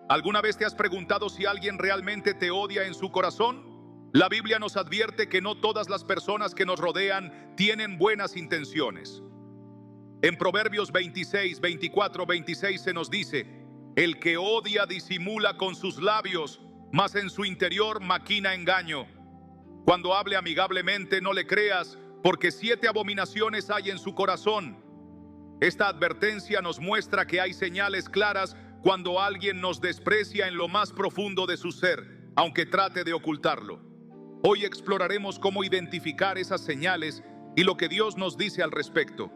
¿Alguna vez te has preguntado si alguien realmente te odia en su corazón? La Biblia nos advierte que no todas las personas que nos rodean tienen buenas intenciones. En Proverbios 26, 24, 26 se nos dice: el que odia disimula con sus labios, mas en su interior maquina engaño. Cuando hable amigablemente, no le creas, porque 7 abominaciones hay en su corazón. Esta advertencia nos muestra que hay señales claras cuando alguien nos desprecia en lo más profundo de su ser, aunque trate de ocultarlo. Hoy exploraremos cómo identificar esas señales y lo que Dios nos dice al respecto.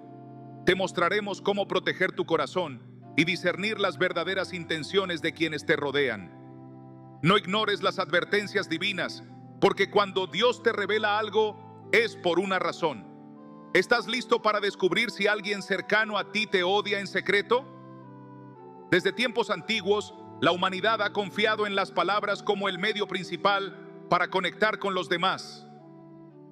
Te mostraremos cómo proteger tu corazón y discernir las verdaderas intenciones de quienes te rodean. No ignores las advertencias divinas, porque cuando Dios te revela algo, es por una razón. ¿Estás listo para descubrir si alguien cercano a ti te odia en secreto? Desde tiempos antiguos, la humanidad ha confiado en las palabras como el medio principal para conectar con los demás.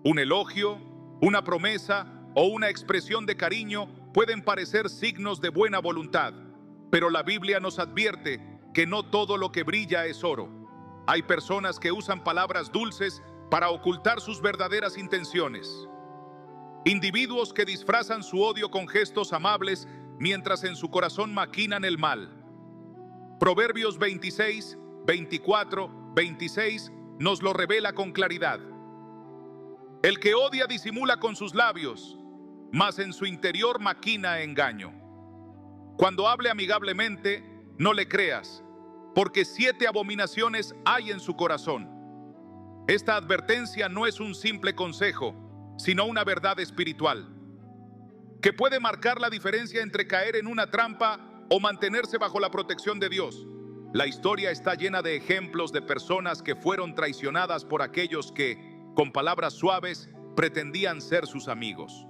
Un elogio, una promesa o una expresión de cariño pueden parecer signos de buena voluntad, pero la Biblia nos advierte que no todo lo que brilla es oro. Hay personas que usan palabras dulces para ocultar sus verdaderas intenciones. Individuos que disfrazan su odio con gestos amables mientras en su corazón maquinan el mal. Proverbios 26, 24, 26 nos lo revela con claridad. El que odia disimula con sus labios, mas en su interior maquina engaño. Cuando hable amigablemente, no le creas, porque 7 abominaciones hay en su corazón. Esta advertencia no es un simple consejo, sino una verdad espiritual, que puede marcar la diferencia entre caer en una trampa o mantenerse bajo la protección de Dios. La historia está llena de ejemplos de personas que fueron traicionadas por aquellos que, con palabras suaves, pretendían ser sus amigos.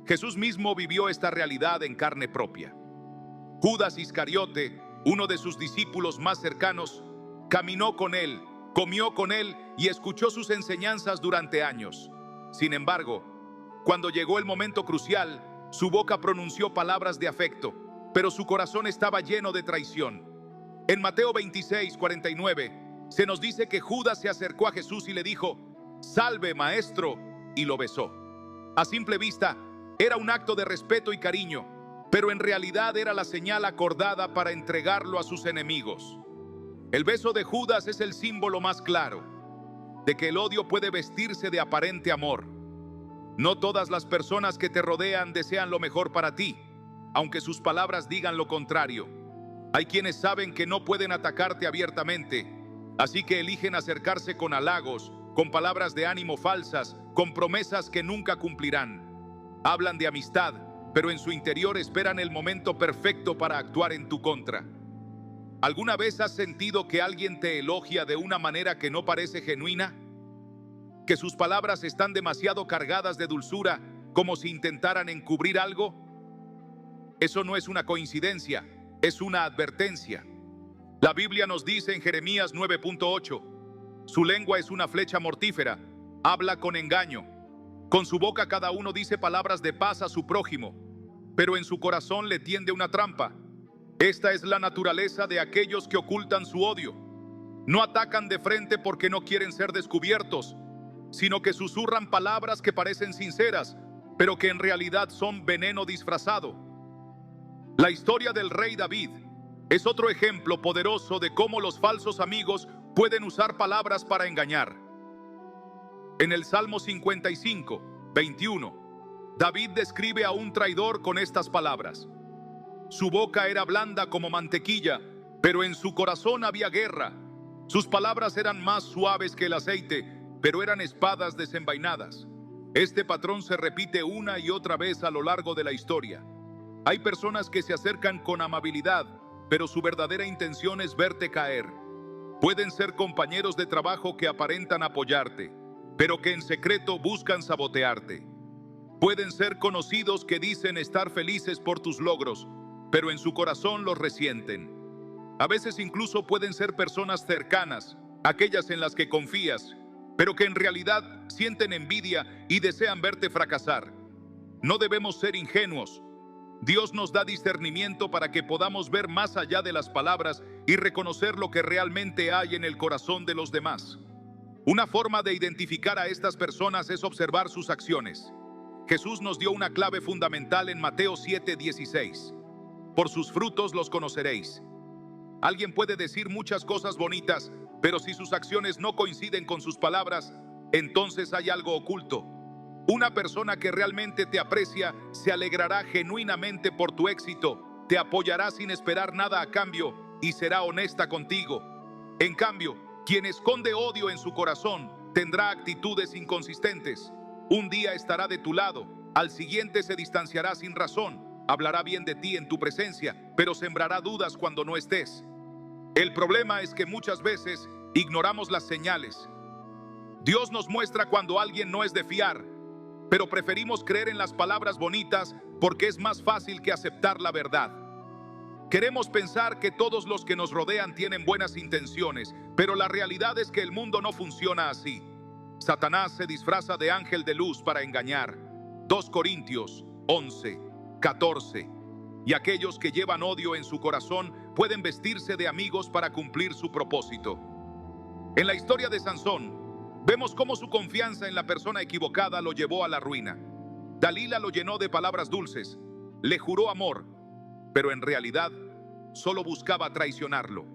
Jesús mismo vivió esta realidad en carne propia. Judas Iscariote, uno de sus discípulos más cercanos, caminó con él, comió con él y escuchó sus enseñanzas durante años. Sin embargo, cuando llegó el momento crucial, su boca pronunció palabras de afecto, pero su corazón estaba lleno de traición. En Mateo 26, 49, se nos dice que Judas se acercó a Jesús y le dijo: «Salve, maestro», y lo besó. A simple vista, era un acto de respeto y cariño, pero en realidad era la señal acordada para entregarlo a sus enemigos. El beso de Judas es el símbolo más claro de que el odio puede vestirse de aparente amor. No todas las personas que te rodean desean lo mejor para ti, aunque sus palabras digan lo contrario. Hay quienes saben que no pueden atacarte abiertamente, así que eligen acercarse con halagos, con palabras de ánimo falsas, con promesas que nunca cumplirán. Hablan de amistad, pero en su interior esperan el momento perfecto para actuar en tu contra. ¿Alguna vez has sentido que alguien te elogia de una manera que no parece genuina? ¿Que sus palabras están demasiado cargadas de dulzura, como si intentaran encubrir algo? Eso no es una coincidencia, es una advertencia. La Biblia nos dice en Jeremías 9.8: su lengua es una flecha mortífera, habla con engaño. Con su boca cada uno dice palabras de paz a su prójimo, pero en su corazón le tiende una trampa. Esta es la naturaleza de aquellos que ocultan su odio. No atacan de frente porque no quieren ser descubiertos, sino que susurran palabras que parecen sinceras, pero que en realidad son veneno disfrazado. La historia del rey David es otro ejemplo poderoso de cómo los falsos amigos pueden usar palabras para engañar. En el Salmo 55, 21, David describe a un traidor con estas palabras: su boca era blanda como mantequilla, pero en su corazón había guerra. Sus palabras eran más suaves que el aceite, pero eran espadas desenvainadas. Este patrón se repite una y otra vez a lo largo de la historia. Hay personas que se acercan con amabilidad, pero su verdadera intención es verte caer. Pueden ser compañeros de trabajo que aparentan apoyarte, pero que en secreto buscan sabotearte. Pueden ser conocidos que dicen estar felices por tus logros, pero en su corazón los resienten. A veces incluso pueden ser personas cercanas, aquellas en las que confías, pero que en realidad sienten envidia y desean verte fracasar. No debemos ser ingenuos. Dios nos da discernimiento para que podamos ver más allá de las palabras y reconocer lo que realmente hay en el corazón de los demás. Una forma de identificar a estas personas es observar sus acciones. Jesús nos dio una clave fundamental en Mateo 7:16. Por sus frutos los conoceréis. Alguien puede decir muchas cosas bonitas, pero si sus acciones no coinciden con sus palabras, entonces hay algo oculto. Una persona que realmente te aprecia se alegrará genuinamente por tu éxito, te apoyará sin esperar nada a cambio y será honesta contigo. En cambio, quien esconde odio en su corazón tendrá actitudes inconsistentes. Un día estará de tu lado, al siguiente se distanciará sin razón, hablará bien de ti en tu presencia, pero sembrará dudas cuando no estés. El problema es que muchas veces ignoramos las señales. Dios nos muestra cuando alguien no es de fiar, pero preferimos creer en las palabras bonitas porque es más fácil que aceptar la verdad. Queremos pensar que todos los que nos rodean tienen buenas intenciones, pero la realidad es que el mundo no funciona así. Satanás se disfraza de ángel de luz para engañar. 2 Corintios 11:14. Y aquellos que llevan odio en su corazón pueden vestirse de amigos para cumplir su propósito. En la historia de Sansón, vemos cómo su confianza en la persona equivocada lo llevó a la ruina. Dalila lo llenó de palabras dulces, le juró amor, pero en realidad solo buscaba traicionarlo.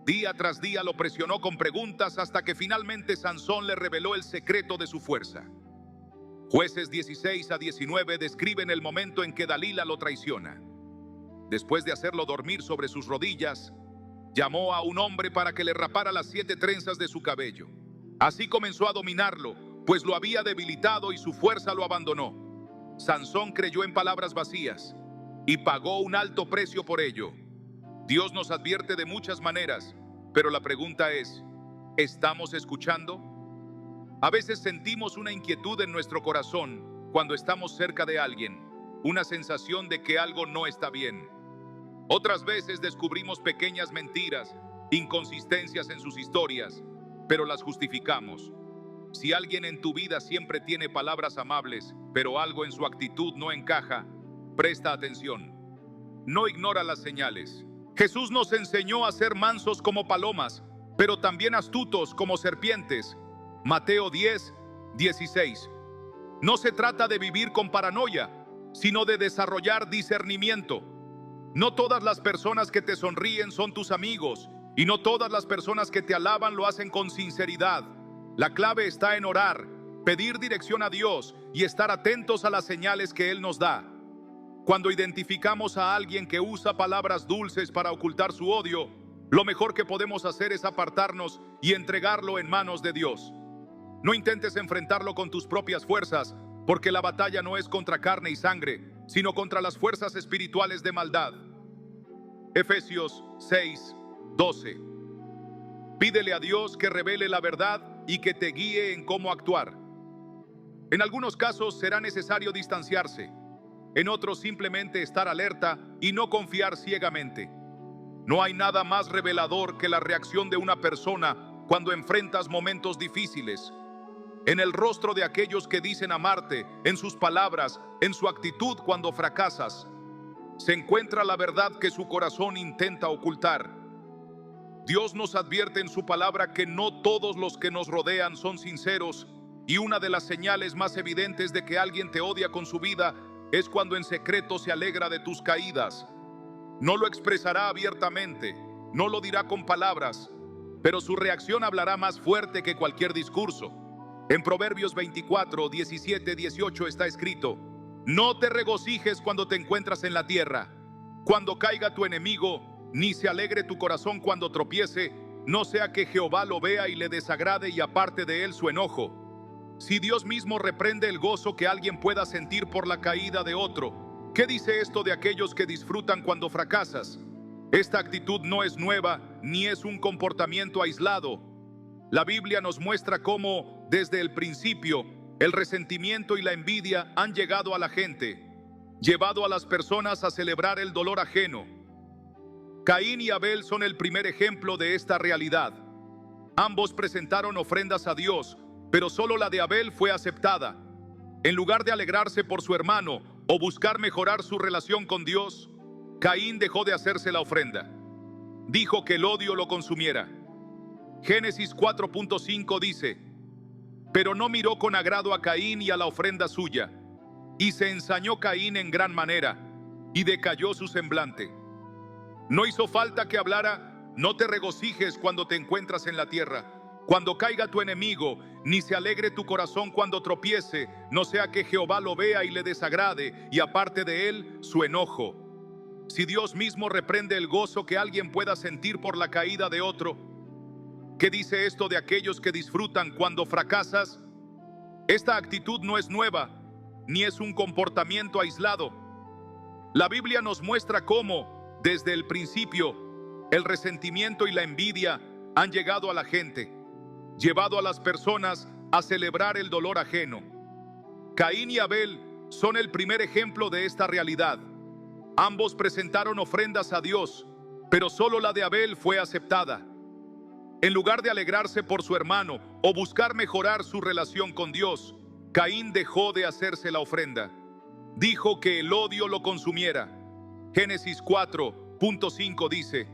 Día tras día lo presionó con preguntas hasta que finalmente Sansón le reveló el secreto de su fuerza. Jueces 16-19 describen el momento en que Dalila lo traiciona. Después de hacerlo dormir sobre sus rodillas, llamó a un hombre para que le rapara las 7 trenzas de su cabello. Así comenzó a dominarlo, pues lo había debilitado y su fuerza lo abandonó. Sansón creyó en palabras vacías y pagó un alto precio por ello. Dios nos advierte de muchas maneras, pero la pregunta es, ¿estamos escuchando? A veces sentimos una inquietud en nuestro corazón cuando estamos cerca de alguien, una sensación de que algo no está bien. Otras veces descubrimos pequeñas mentiras, inconsistencias en sus historias, pero las justificamos. Si alguien en tu vida siempre tiene palabras amables, pero algo en su actitud no encaja, presta atención. No ignora las señales. Jesús nos enseñó a ser mansos como palomas, pero también astutos como serpientes. Mateo 10:16. No se trata de vivir con paranoia, sino de desarrollar discernimiento. No todas las personas que te sonríen son tus amigos, y no todas las personas que te alaban lo hacen con sinceridad. La clave está en orar, pedir dirección a Dios y estar atentos a las señales que Él nos da. Cuando identificamos a alguien que usa palabras dulces para ocultar su odio, lo mejor que podemos hacer es apartarnos y entregarlo en manos de Dios. No intentes enfrentarlo con tus propias fuerzas, porque la batalla no es contra carne y sangre, sino contra las fuerzas espirituales de maldad. Efesios 6:12. Pídele a Dios que revele la verdad y que te guíe en cómo actuar. En algunos casos será necesario distanciarse, en otros simplemente estar alerta y no confiar ciegamente. No hay nada más revelador que la reacción de una persona cuando enfrentas momentos difíciles. En el rostro de aquellos que dicen amarte, en sus palabras, en su actitud cuando fracasas, se encuentra la verdad que su corazón intenta ocultar. Dios nos advierte en su palabra que no todos los que nos rodean son sinceros, y una de las señales más evidentes de que alguien te odia con su vida es cuando en secreto se alegra de tus caídas. No lo expresará abiertamente, no lo dirá con palabras, pero su reacción hablará más fuerte que cualquier discurso. En Proverbios 24:17-18 está escrito: no te regocijes cuando te encuentras en la tierra, cuando caiga tu enemigo, ni se alegre tu corazón cuando tropiece, no sea que Jehová lo vea y le desagrade y aparte de él su enojo. Si Dios mismo reprende el gozo que alguien pueda sentir por la caída de otro, ¿qué dice esto de aquellos que disfrutan cuando fracasas? Esta actitud no es nueva, ni es un comportamiento aislado. La Biblia nos muestra cómo, desde el principio, el resentimiento y la envidia han llegado a la gente, llevado a las personas a celebrar el dolor ajeno. Caín y Abel son el primer ejemplo de esta realidad. Ambos presentaron ofrendas a Dios, pero solo la de Abel fue aceptada. En lugar de alegrarse por su hermano, o buscar mejorar su relación con Dios, Caín dejó de hacerse la ofrenda. Dijo que el odio lo consumiera. Génesis 4.5 dice: pero no miró con agrado a Caín y a la ofrenda suya, y se ensañó Caín en gran manera, y decayó su semblante. No hizo falta que hablara: no te regocijes cuando te encuentras en la tierra, cuando caiga tu enemigo, ni se alegre tu corazón cuando tropiece, no sea que Jehová lo vea y le desagrade, y aparte de él su enojo. Si Dios mismo reprende el gozo que alguien pueda sentir por la caída de otro, ¿qué dice esto de aquellos que disfrutan cuando fracasas? Esta actitud no es nueva, ni es un comportamiento aislado. La Biblia nos muestra cómo, desde el principio, el resentimiento y la envidia han llegado a la gente, llevado a las personas a celebrar el dolor ajeno. Caín y Abel son el primer ejemplo de esta realidad. Ambos presentaron ofrendas a Dios, pero solo la de Abel fue aceptada. En lugar de alegrarse por su hermano o buscar mejorar su relación con Dios, Caín dejó de hacerse la ofrenda. Dijo que el odio lo consumiera. Génesis 4.5 dice: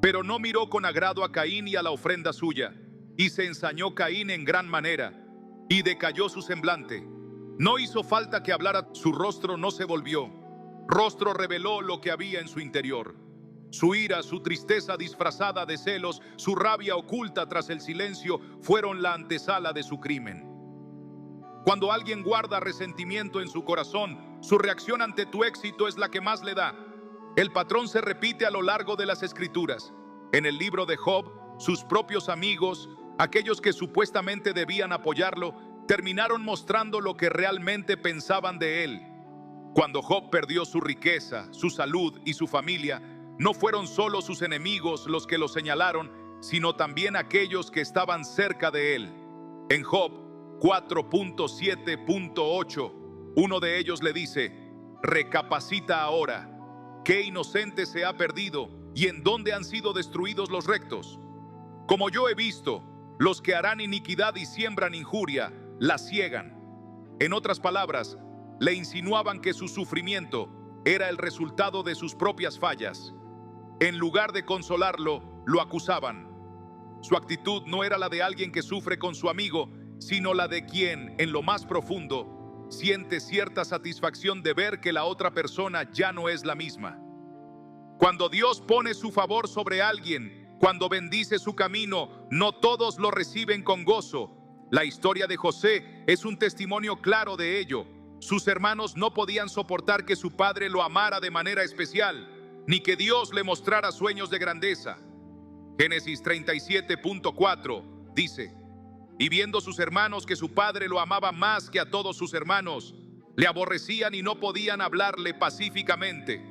pero no miró con agrado a Caín y a la ofrenda suya, y se ensañó Caín en gran manera, y decayó su semblante. No hizo falta que hablara, su rostro no se volvió. Rostro reveló lo que había en su interior. Su ira, su tristeza disfrazada de celos, su rabia oculta tras el silencio fueron la antesala de su crimen. Cuando alguien guarda resentimiento en su corazón, su reacción ante tu éxito es la que más le da. El patrón se repite a lo largo de las Escrituras. En el libro de Job, sus propios amigos, aquellos que supuestamente debían apoyarlo, terminaron mostrando lo que realmente pensaban de él. Cuando Job perdió su riqueza, su salud y su familia, no fueron solo sus enemigos los que lo señalaron, sino también aquellos que estaban cerca de él. En Job 4.7.8, uno de ellos le dice: recapacita ahora, ¿qué inocente se ha perdido y en dónde han sido destruidos los rectos? Como yo he visto, los que harán iniquidad y siembran injuria, la ciegan. En otras palabras, le insinuaban que su sufrimiento era el resultado de sus propias fallas. En lugar de consolarlo, lo acusaban. Su actitud no era la de alguien que sufre con su amigo, sino la de quien, en lo más profundo, siente cierta satisfacción de ver que la otra persona ya no es la misma. Cuando Dios pone su favor sobre alguien, cuando bendice su camino, no todos lo reciben con gozo. La historia de José es un testimonio claro de ello. Sus hermanos no podían soportar que su padre lo amara de manera especial, ni que Dios le mostrara sueños de grandeza. Génesis 37.4 dice: y viendo sus hermanos que su padre lo amaba más que a todos sus hermanos, le aborrecían y no podían hablarle pacíficamente.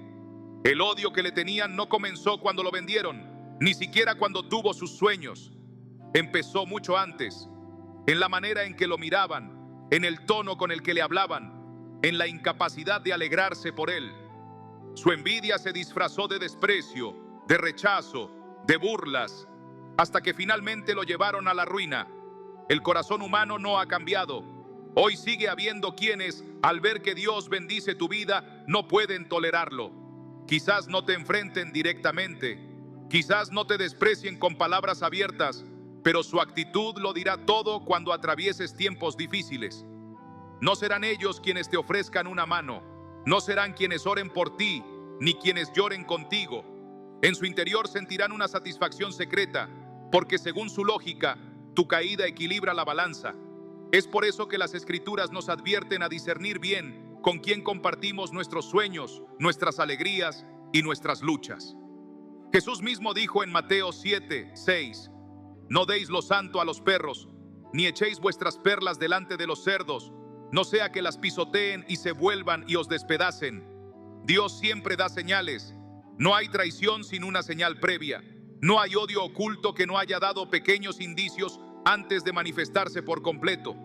El odio que le tenían no comenzó cuando lo vendieron, ni siquiera cuando tuvo sus sueños. Empezó mucho antes, en la manera en que lo miraban, en el tono con el que le hablaban, en la incapacidad de alegrarse por él. Su envidia se disfrazó de desprecio, de rechazo, de burlas, hasta que finalmente lo llevaron a la ruina. El corazón humano no ha cambiado. Hoy sigue habiendo quienes, al ver que Dios bendice tu vida, no pueden tolerarlo. Quizás no te enfrenten directamente, quizás no te desprecien con palabras abiertas, pero su actitud lo dirá todo cuando atravieses tiempos difíciles. No serán ellos quienes te ofrezcan una mano, no serán quienes oren por ti, ni quienes lloren contigo. En su interior sentirán una satisfacción secreta, porque según su lógica, tu caída equilibra la balanza. Es por eso que las Escrituras nos advierten a discernir bien con quién compartimos nuestros sueños, nuestras alegrías y nuestras luchas. Jesús mismo dijo en Mateo 7:6: no deis lo santo a los perros, ni echéis vuestras perlas delante de los cerdos, no sea que las pisoteen y se vuelvan y os despedacen. Dios siempre da señales. No hay traición sin una señal previa. No hay odio oculto que no haya dado pequeños indicios antes de manifestarse por completo.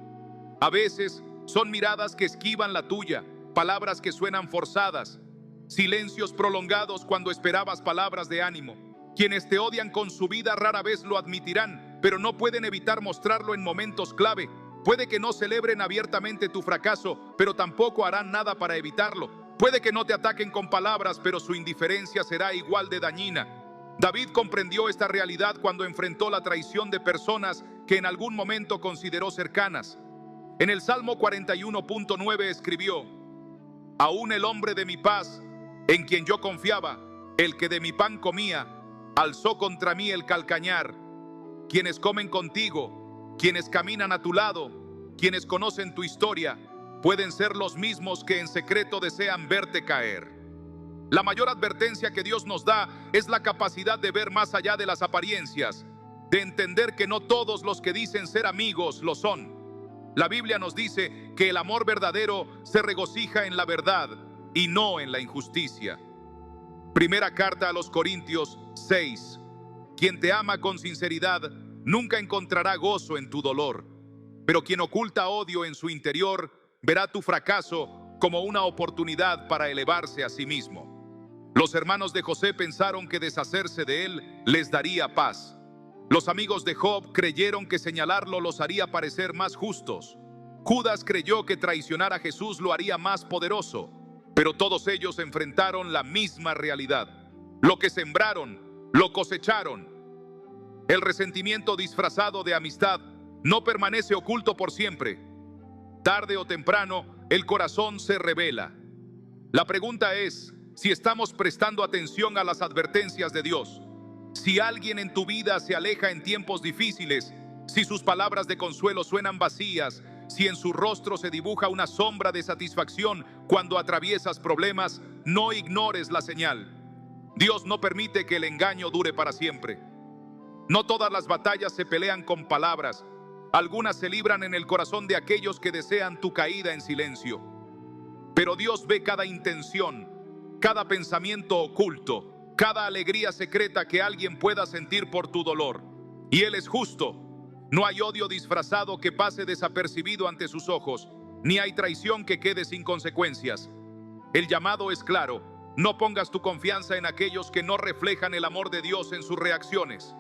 A veces son miradas que esquivan la tuya, palabras que suenan forzadas, silencios prolongados cuando esperabas palabras de ánimo. Quienes te odian con su vida rara vez lo admitirán, pero no pueden evitar mostrarlo en momentos clave. Puede que no celebren abiertamente tu fracaso, pero tampoco harán nada para evitarlo. Puede que no te ataquen con palabras, pero su indiferencia será igual de dañina. David comprendió esta realidad cuando enfrentó la traición de personas que en algún momento consideró cercanas. En el Salmo 41.9 escribió: Aún el hombre de mi paz, en quien yo confiaba, el que de mi pan comía, alzó contra mí el calcañar. Quienes comen contigo, quienes caminan a tu lado, quienes conocen tu historia, pueden ser los mismos que en secreto desean verte caer. La mayor advertencia que Dios nos da es la capacidad de ver más allá de las apariencias, de entender que no todos los que dicen ser amigos lo son. La Biblia nos dice que el amor verdadero se regocija en la verdad y no en la injusticia. Primera carta a los Corintios 6. Quien te ama con sinceridad nunca encontrará gozo en tu dolor, pero quien oculta odio en su interior verá tu fracaso como una oportunidad para elevarse a sí mismo. Los hermanos de José pensaron que deshacerse de él les daría paz. Los amigos de Job creyeron que señalarlo los haría parecer más justos. Judas creyó que traicionar a Jesús lo haría más poderoso, pero todos ellos enfrentaron la misma realidad. Lo que sembraron, lo cosecharon. El resentimiento disfrazado de amistad no permanece oculto por siempre. Tarde o temprano, el corazón se revela. La pregunta es si estamos prestando atención a las advertencias de Dios. Si alguien en tu vida se aleja en tiempos difíciles, si sus palabras de consuelo suenan vacías, si en su rostro se dibuja una sombra de satisfacción cuando atraviesas problemas, no ignores la señal. Dios no permite que el engaño dure para siempre. No todas las batallas se pelean con palabras. Algunas se libran en el corazón de aquellos que desean tu caída en silencio. Pero Dios ve cada intención, cada pensamiento oculto, cada alegría secreta que alguien pueda sentir por tu dolor. Y Él es justo. No hay odio disfrazado que pase desapercibido ante sus ojos, ni hay traición que quede sin consecuencias. El llamado es claro: no pongas tu confianza en aquellos que no reflejan el amor de Dios en sus reacciones.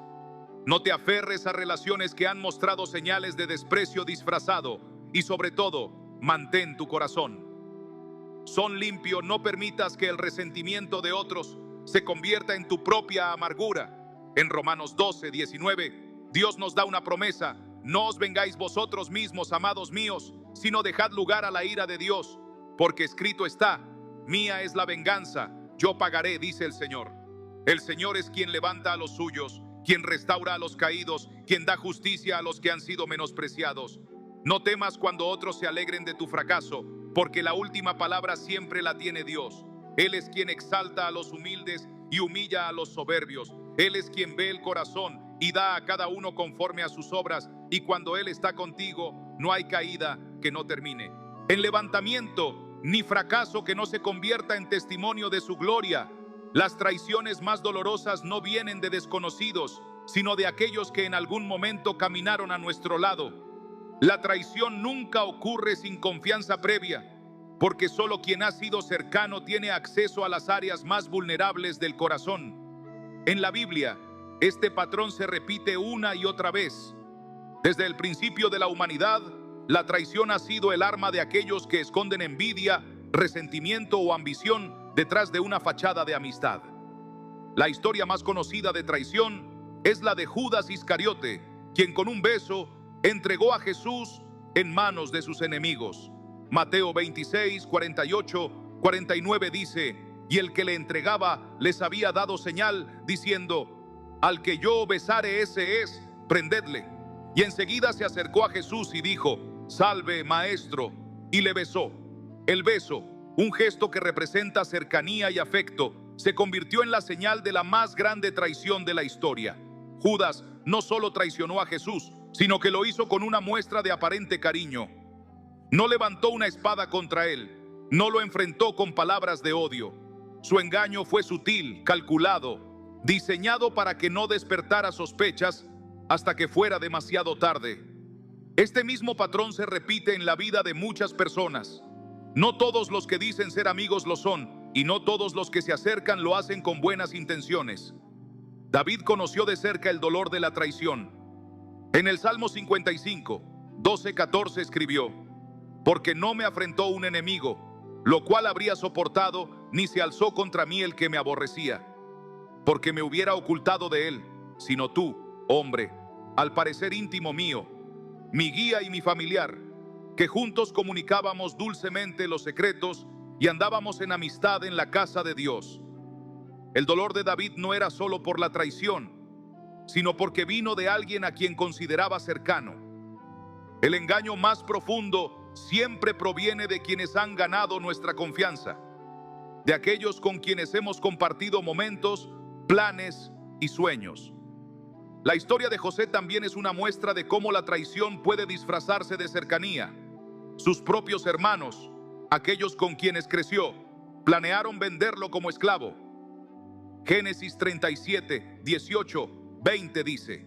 No te aferres a relaciones que han mostrado señales de desprecio disfrazado y, sobre todo, mantén tu corazón. Son limpio, no permitas que el resentimiento de otros se convierta en tu propia amargura. En Romanos 12:19, Dios nos da una promesa: no os vengáis vosotros mismos, amados míos, sino dejad lugar a la ira de Dios, porque escrito está: mía es la venganza, yo pagaré, dice el Señor. El Señor es quien levanta a los suyos, quien restaura a los caídos, quien da justicia a los que han sido menospreciados. No temas cuando otros se alegren de tu fracaso, porque la última palabra siempre la tiene Dios. Él es quien exalta a los humildes y humilla a los soberbios. Él es quien ve el corazón y da a cada uno conforme a sus obras, y cuando Él está contigo, no hay caída que no termine en levantamiento, ni fracaso que no se convierta en testimonio de su gloria. Las traiciones más dolorosas no vienen de desconocidos, sino de aquellos que en algún momento caminaron a nuestro lado. La traición nunca ocurre sin confianza previa, porque solo quien ha sido cercano tiene acceso a las áreas más vulnerables del corazón. En la Biblia, este patrón se repite una y otra vez. Desde el principio de la humanidad, la traición ha sido el arma de aquellos que esconden envidia, resentimiento o ambición detrás de una fachada de amistad. La historia más conocida de traición es la de Judas Iscariote, quien con un beso entregó a Jesús en manos de sus enemigos. Mateo 26, 48, 49 dice: y el que le entregaba les había dado señal, diciendo: al que yo besare ese es, prendedle. Y enseguida se acercó a Jesús y dijo: salve, maestro, y le besó. El beso, un gesto que representa cercanía y afecto, se convirtió en la señal de la más grande traición de la historia. Judas no solo traicionó a Jesús, sino que lo hizo con una muestra de aparente cariño. No levantó una espada contra él, no lo enfrentó con palabras de odio. Su engaño fue sutil, calculado, diseñado para que no despertara sospechas hasta que fuera demasiado tarde. Este mismo patrón se repite en la vida de muchas personas. No todos los que dicen ser amigos lo son, y no todos los que se acercan lo hacen con buenas intenciones. David conoció de cerca el dolor de la traición. En el Salmo 55, 12-14 escribió: porque no me afrentó un enemigo, lo cual habría soportado, ni se alzó contra mí el que me aborrecía, porque me hubiera ocultado de él, sino tú, hombre, al parecer íntimo mío, mi guía y mi familiar, que juntos comunicábamos dulcemente los secretos y andábamos en amistad en la casa de Dios. El dolor de David no era solo por la traición, sino porque vino de alguien a quien consideraba cercano. El engaño más profundo siempre proviene de quienes han ganado nuestra confianza, de aquellos con quienes hemos compartido momentos, planes y sueños. La historia de José también es una muestra de cómo la traición puede disfrazarse de cercanía. Sus propios hermanos, aquellos con quienes creció, planearon venderlo como esclavo. Génesis 37, 18, 20 dice: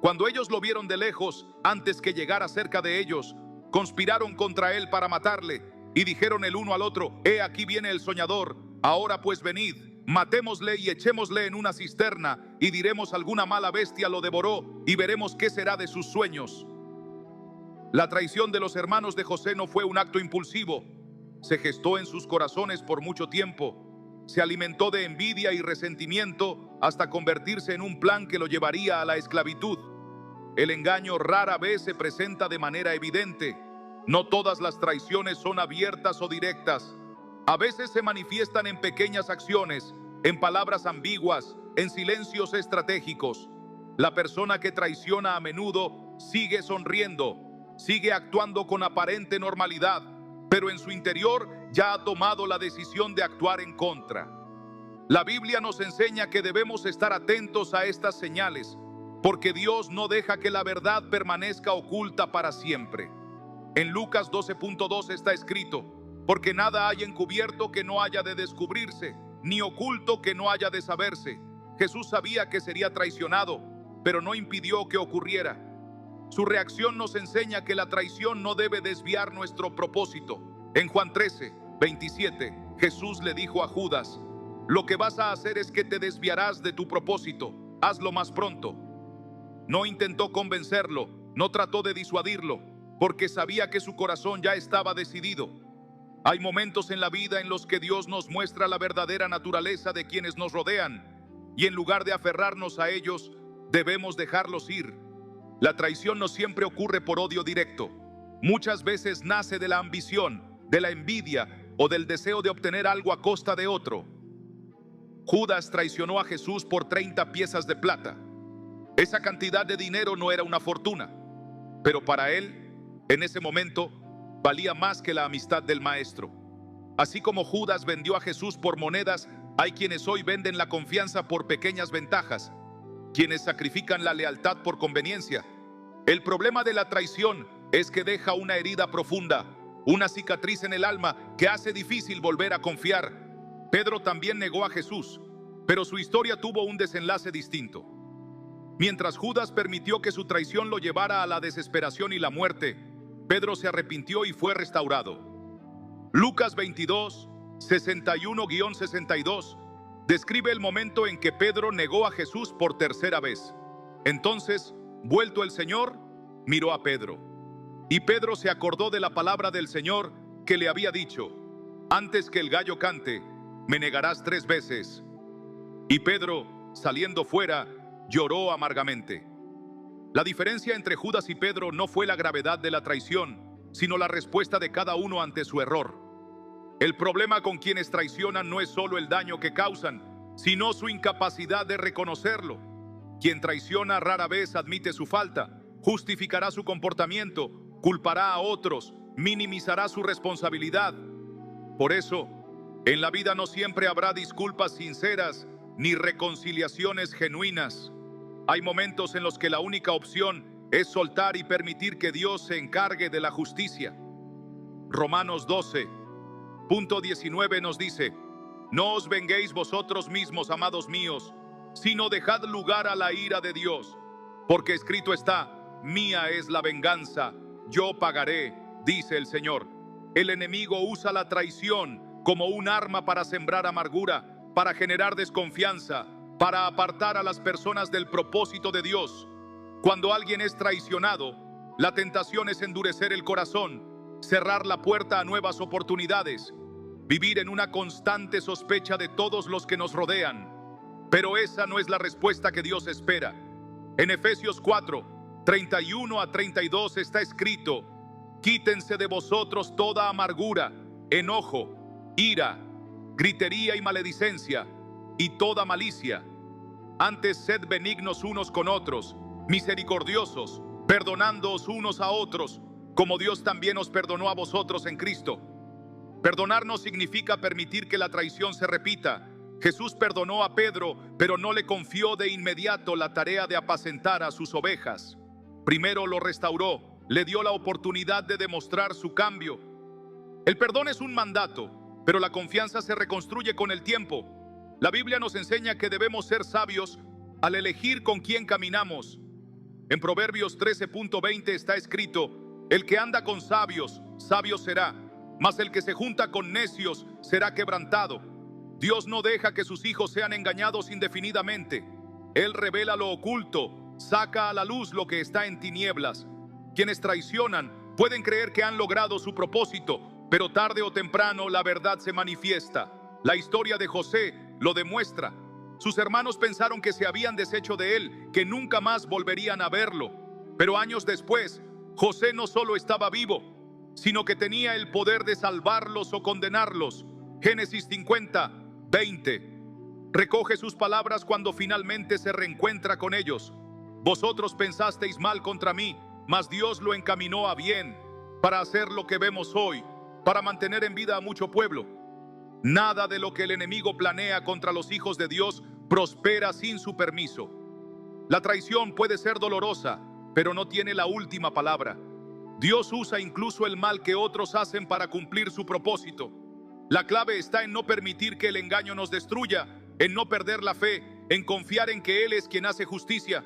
cuando ellos lo vieron de lejos, antes que llegara cerca de ellos, conspiraron contra él para matarle, y dijeron el uno al otro: he aquí viene el soñador, ahora pues venid, matémosle y echémosle en una cisterna, y diremos alguna mala bestia lo devoró, y veremos qué será de sus sueños. La traición de los hermanos de José no fue un acto impulsivo, se gestó en sus corazones por mucho tiempo, se alimentó de envidia y resentimiento hasta convertirse en un plan que lo llevaría a la esclavitud. El engaño rara vez se presenta de manera evidente. No todas las traiciones son abiertas o directas. A veces se manifiestan en pequeñas acciones, en palabras ambiguas, en silencios estratégicos. La persona que traiciona a menudo sigue sonriendo, sigue actuando con aparente normalidad, pero en su interior ya ha tomado la decisión de actuar en contra. La Biblia nos enseña que debemos estar atentos a estas señales, porque Dios no deja que la verdad permanezca oculta para siempre. En Lucas 12.2 está escrito: porque nada hay encubierto que no haya de descubrirse, ni oculto que no haya de saberse. Jesús sabía que sería traicionado, pero no impidió que ocurriera. Su reacción nos enseña que la traición no debe desviar nuestro propósito. En Juan 13, 27, Jesús le dijo a Judas: lo que vas a hacer es que te desviarás de tu propósito, hazlo más pronto. No intentó convencerlo, no trató de disuadirlo, porque sabía que su corazón ya estaba decidido. Hay momentos en la vida en los que Dios nos muestra la verdadera naturaleza de quienes nos rodean, y en lugar de aferrarnos a ellos, debemos dejarlos ir. La traición no siempre ocurre por odio directo. Muchas veces nace de la ambición, de la envidia o del deseo de obtener algo a costa de otro. Judas traicionó a Jesús por 30 piezas de plata. Esa cantidad de dinero no era una fortuna, pero para él, en ese momento, valía más que la amistad del maestro. Así como Judas vendió a Jesús por monedas, hay quienes hoy venden la confianza por pequeñas ventajas, quienes sacrifican la lealtad por conveniencia. El problema de la traición es que deja una herida profunda, una cicatriz en el alma que hace difícil volver a confiar. Pedro también negó a Jesús, pero su historia tuvo un desenlace distinto. Mientras Judas permitió que su traición lo llevara a la desesperación y la muerte, Pedro se arrepintió y fue restaurado. Lucas 22, 61-62 describe el momento en que Pedro negó a Jesús por tercera vez. Entonces, vuelto el Señor, miró a Pedro. Y Pedro se acordó de la palabra del Señor que le había dicho: antes que el gallo cante, me negarás 3 veces. Y Pedro, saliendo fuera, lloró amargamente. La diferencia entre Judas y Pedro no fue la gravedad de la traición, sino la respuesta de cada uno ante su error. El problema con quienes traicionan no es solo el daño que causan, sino su incapacidad de reconocerlo. Quien traiciona rara vez admite su falta, justificará su comportamiento, culpará a otros, minimizará su responsabilidad. Por eso, en la vida no siempre habrá disculpas sinceras ni reconciliaciones genuinas. Hay momentos en los que la única opción es soltar y permitir que Dios se encargue de la justicia. Romanos 12.19 nos dice: no os venguéis vosotros mismos, amados míos, sino dejad lugar a la ira de Dios, porque escrito está: mía es la venganza, yo pagaré, dice el Señor. El enemigo usa la traición como un arma para sembrar amargura, para generar desconfianza, para apartar a las personas del propósito de Dios. Cuando alguien es traicionado, la tentación es endurecer el corazón, cerrar la puerta a nuevas oportunidades vivir en una constante sospecha de todos los que nos rodean. Pero esa no es la respuesta que Dios espera. En Efesios 4, 31 a 32 está escrito: quítense de vosotros toda amargura, enojo, ira, gritería y maledicencia, y toda malicia. Antes sed benignos unos con otros, misericordiosos, perdonándoos unos a otros, como Dios también os perdonó a vosotros en Cristo. Perdonar no significa permitir que la traición se repita. Jesús perdonó a Pedro, pero no le confió de inmediato la tarea de apacentar a sus ovejas. Primero lo restauró, le dio la oportunidad de demostrar su cambio. El perdón es un mandato, pero la confianza se reconstruye con el tiempo. La Biblia nos enseña que debemos ser sabios al elegir con quién caminamos. En Proverbios 13.20 está escrito: el que anda con sabios, sabio será, mas el que se junta con necios será quebrantado. Dios no deja que sus hijos sean engañados indefinidamente. Él revela lo oculto, saca a la luz lo que está en tinieblas. Quienes traicionan pueden creer que han logrado su propósito, pero tarde o temprano la verdad se manifiesta. La historia de José lo demuestra. Sus hermanos pensaron que se habían deshecho de él, que nunca más volverían a verlo. Pero años después, José no solo estaba vivo, sino que tenía el poder de salvarlos o condenarlos. Génesis 50, 20. Recoge sus palabras cuando finalmente se reencuentra con ellos. Vosotros pensasteis mal contra mí, mas Dios lo encaminó a bien, para hacer lo que vemos hoy, para mantener en vida a mucho pueblo. Nada de lo que el enemigo planea contra los hijos de Dios prospera sin su permiso. La traición puede ser dolorosa, pero no tiene la última palabra. Dios usa incluso el mal que otros hacen para cumplir su propósito. La clave está en no permitir que el engaño nos destruya, en no perder la fe, en confiar en que Él es quien hace justicia,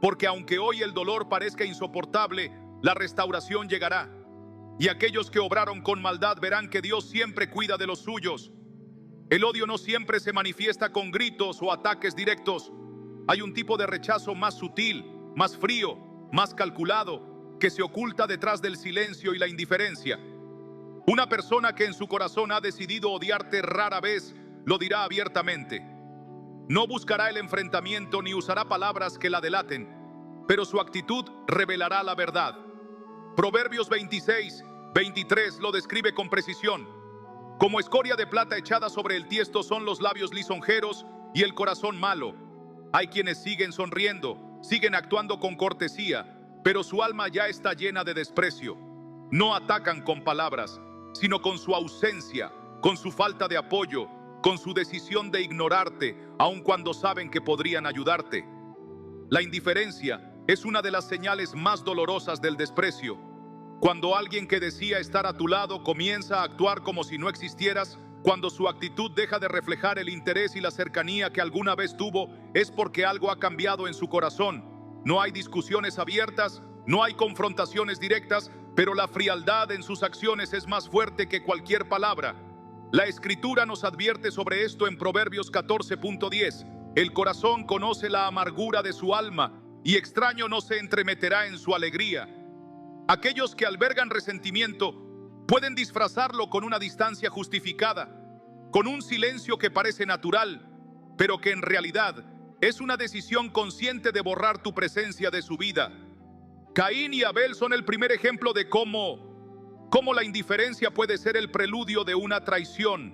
porque aunque hoy el dolor parezca insoportable, la restauración llegará. Y aquellos que obraron con maldad verán que Dios siempre cuida de los suyos. El odio no siempre se manifiesta con gritos o ataques directos. Hay un tipo de rechazo más sutil, más frío, más calculado, que se oculta detrás del silencio y la indiferencia. Una persona que en su corazón ha decidido odiarte rara vez lo dirá abiertamente. No buscará el enfrentamiento ni usará palabras que la delaten, pero su actitud revelará la verdad. Proverbios 26, 23 lo describe con precisión. Como escoria de plata echada sobre el tiesto son los labios lisonjeros y el corazón malo. Hay quienes siguen sonriendo, siguen actuando con cortesía, pero su alma ya está llena de desprecio. No atacan con palabras, sino con su ausencia, con su falta de apoyo, con su decisión de ignorarte, aun cuando saben que podrían ayudarte. La indiferencia es una de las señales más dolorosas del desprecio. Cuando alguien que decía estar a tu lado comienza a actuar como si no existieras, cuando su actitud deja de reflejar el interés y la cercanía que alguna vez tuvo, es porque algo ha cambiado en su corazón. No hay discusiones abiertas, no hay confrontaciones directas, pero la frialdad en sus acciones es más fuerte que cualquier palabra. La Escritura nos advierte sobre esto en Proverbios 14.10. El corazón conoce la amargura de su alma, y extraño no se entremeterá en su alegría. Aquellos que albergan resentimiento pueden disfrazarlo con una distancia justificada, con un silencio que parece natural, pero que en realidad es una decisión consciente de borrar tu presencia de su vida. Caín y Abel son el primer ejemplo de cómo la indiferencia puede ser el preludio de una traición.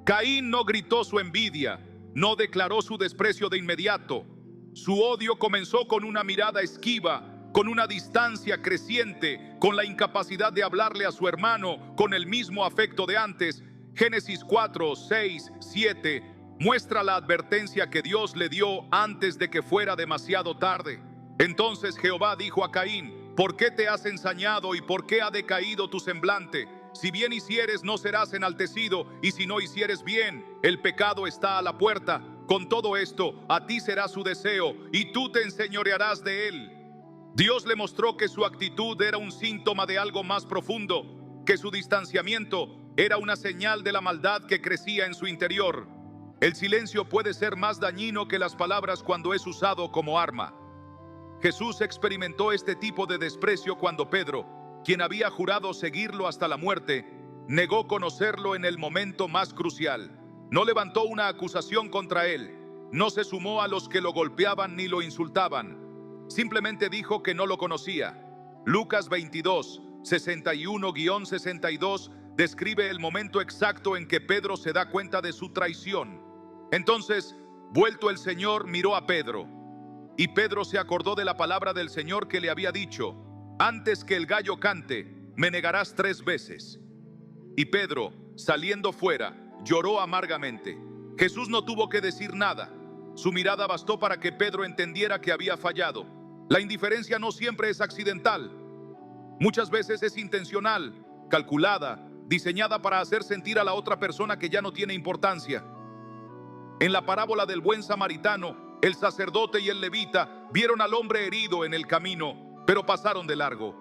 Caín no gritó su envidia, no declaró su desprecio de inmediato. Su odio comenzó con una mirada esquiva, con una distancia creciente, con la incapacidad de hablarle a su hermano con el mismo afecto de antes. Génesis 4, 6, 7 muestra la advertencia que Dios le dio antes de que fuera demasiado tarde. Entonces Jehová dijo a Caín: ¿por qué te has ensañado y por qué ha decaído tu semblante? Si bien hicieres, no serás enaltecido, y si no hicieres bien, el pecado está a la puerta. Con todo esto, a ti será su deseo, y tú te enseñorearás de él. Dios le mostró que su actitud era un síntoma de algo más profundo, que su distanciamiento era una señal de la maldad que crecía en su interior. El silencio puede ser más dañino que las palabras cuando es usado como arma. Jesús experimentó este tipo de desprecio cuando Pedro, quien había jurado seguirlo hasta la muerte, negó conocerlo en el momento más crucial. No levantó una acusación contra él. No se sumó a los que lo golpeaban ni lo insultaban. Simplemente dijo que no lo conocía. Lucas 22, 61-62 describe el momento exacto en que Pedro se da cuenta de su traición. Entonces, vuelto el Señor, miró a Pedro. Y Pedro se acordó de la palabra del Señor que le había dicho: antes que el gallo cante, me negarás 3 veces. Y Pedro, saliendo fuera, lloró amargamente. Jesús no tuvo que decir nada. Su mirada bastó para que Pedro entendiera que había fallado. La indiferencia no siempre es accidental. Muchas veces es intencional, calculada, diseñada para hacer sentir a la otra persona que ya no tiene importancia. En la parábola del buen samaritano, el sacerdote y el levita vieron al hombre herido en el camino, pero pasaron de largo.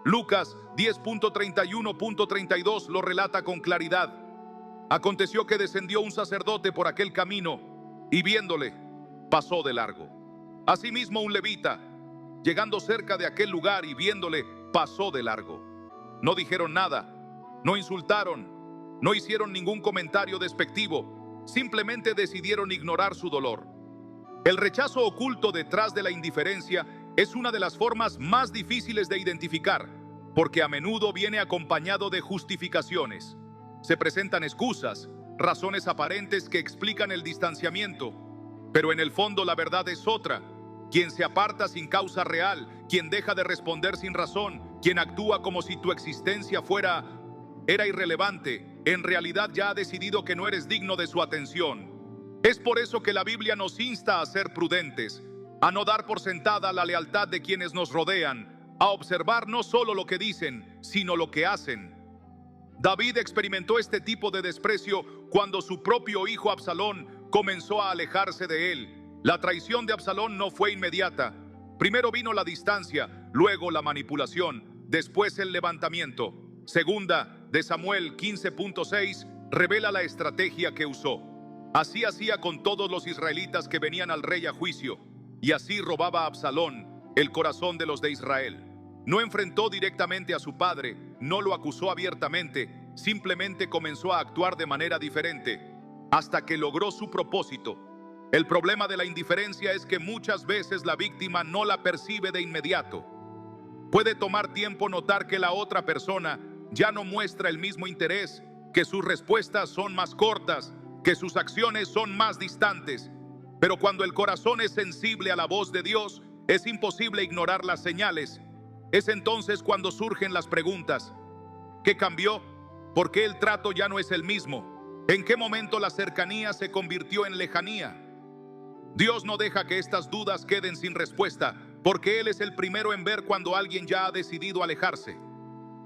Lucas 10.31.32 lo relata con claridad. Aconteció que descendió un sacerdote por aquel camino y viéndole, pasó de largo. Asimismo un levita, llegando cerca de aquel lugar y viéndole, pasó de largo. No dijeron nada, no insultaron, no hicieron ningún comentario despectivo, simplemente decidieron ignorar su dolor. El rechazo oculto detrás de la indiferencia es una de las formas más difíciles de identificar, porque a menudo viene acompañado de justificaciones. Se presentan excusas, razones aparentes que explican el distanciamiento, pero en el fondo la verdad es otra. Quien se aparta sin causa real, quien deja de responder sin razón, quien actúa como si tu existencia era irrelevante, en realidad ya ha decidido que no eres digno de su atención. Es por eso que la Biblia nos insta a ser prudentes, a no dar por sentada la lealtad de quienes nos rodean, a observar no solo lo que dicen, sino lo que hacen. David experimentó este tipo de desprecio cuando su propio hijo Absalón comenzó a alejarse de él. La traición de Absalón no fue inmediata. Primero vino la distancia, luego la manipulación, después el levantamiento. Segunda de Samuel 15.6 revela la estrategia que usó. Así hacía con todos los israelitas que venían al rey a juicio, y así robaba a Absalón el corazón de los de Israel. No enfrentó directamente a su padre, no lo acusó abiertamente, simplemente comenzó a actuar de manera diferente, hasta que logró su propósito. El problema de la indiferencia es que muchas veces la víctima no la percibe de inmediato. Puede tomar tiempo notar que la otra persona ya no muestra el mismo interés, que sus respuestas son más cortas, que sus acciones son más distantes. Pero cuando el corazón es sensible a la voz de Dios, es imposible ignorar las señales. Es entonces cuando surgen las preguntas. ¿Qué cambió? ¿Por qué el trato ya no es el mismo? ¿En qué momento la cercanía se convirtió en lejanía? Dios no deja que estas dudas queden sin respuesta, porque Él es el primero en ver cuando alguien ya ha decidido alejarse.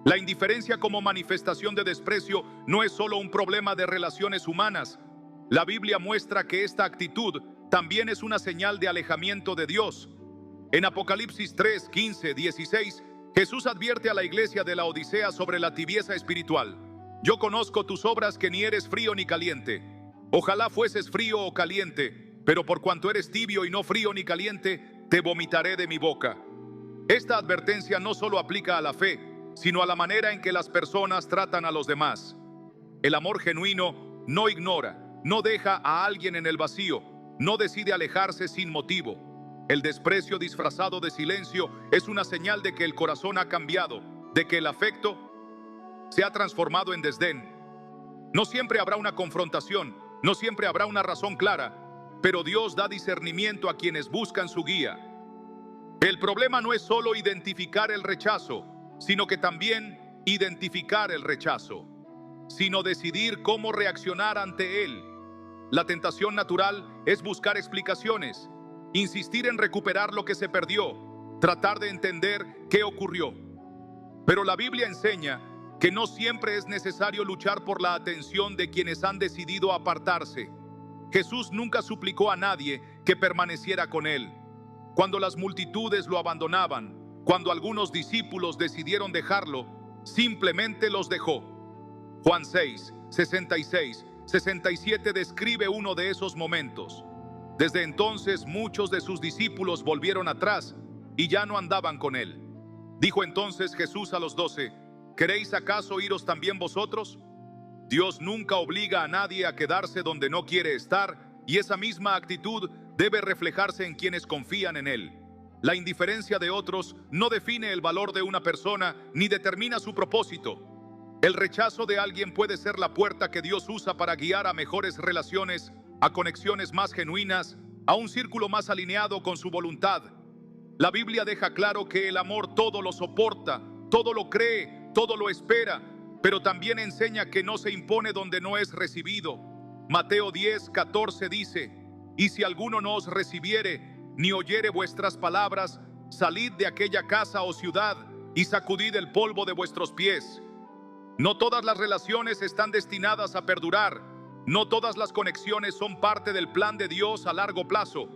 La indiferencia como manifestación de desprecio no es solo un problema de relaciones humanas. La Biblia muestra que esta actitud también es una señal de alejamiento de Dios. En Apocalipsis 3, 15, 16, Jesús advierte a la iglesia de la Odisea sobre la tibieza espiritual. Yo conozco tus obras, que ni eres frío ni caliente. Ojalá fueses frío o caliente, pero por cuanto eres tibio y no frío ni caliente, te vomitaré de mi boca. Esta advertencia no solo aplica a la fe, sino a la manera en que las personas tratan a los demás. El amor genuino no ignora, no deja a alguien en el vacío, no decide alejarse sin motivo. El desprecio disfrazado de silencio es una señal de que el corazón ha cambiado, de que el afecto se ha transformado en desdén. No siempre habrá una confrontación, no siempre habrá una razón clara, pero Dios da discernimiento a quienes buscan su guía. El problema no es solo identificar el rechazo, sino que también identificar el rechazo, sino decidir cómo reaccionar ante él. La tentación natural es buscar explicaciones, insistir en recuperar lo que se perdió, tratar de entender qué ocurrió. Pero la Biblia enseña que no siempre es necesario luchar por la atención de quienes han decidido apartarse. Jesús nunca suplicó a nadie que permaneciera con él. Cuando las multitudes lo abandonaban, cuando algunos discípulos decidieron dejarlo, simplemente los dejó. Juan 6, 66, 67 describe uno de esos momentos. Desde entonces muchos de sus discípulos volvieron atrás y ya no andaban con él. Dijo entonces Jesús a los 12: ¿Queréis acaso iros también vosotros? Dios nunca obliga a nadie a quedarse donde no quiere estar, y esa misma actitud debe reflejarse en quienes confían en Él. La indiferencia de otros no define el valor de una persona ni determina su propósito. El rechazo de alguien puede ser la puerta que Dios usa para guiar a mejores relaciones, a conexiones más genuinas, a un círculo más alineado con su voluntad. La Biblia deja claro que el amor todo lo soporta, todo lo cree, todo lo espera, pero también enseña que no se impone donde no es recibido. Mateo 10:14 dice: y si alguno no os recibiere, ni oyere vuestras palabras, salid de aquella casa o ciudad y sacudid el polvo de vuestros pies. No todas las relaciones están destinadas a perdurar. No todas las conexiones son parte del plan de Dios a largo plazo.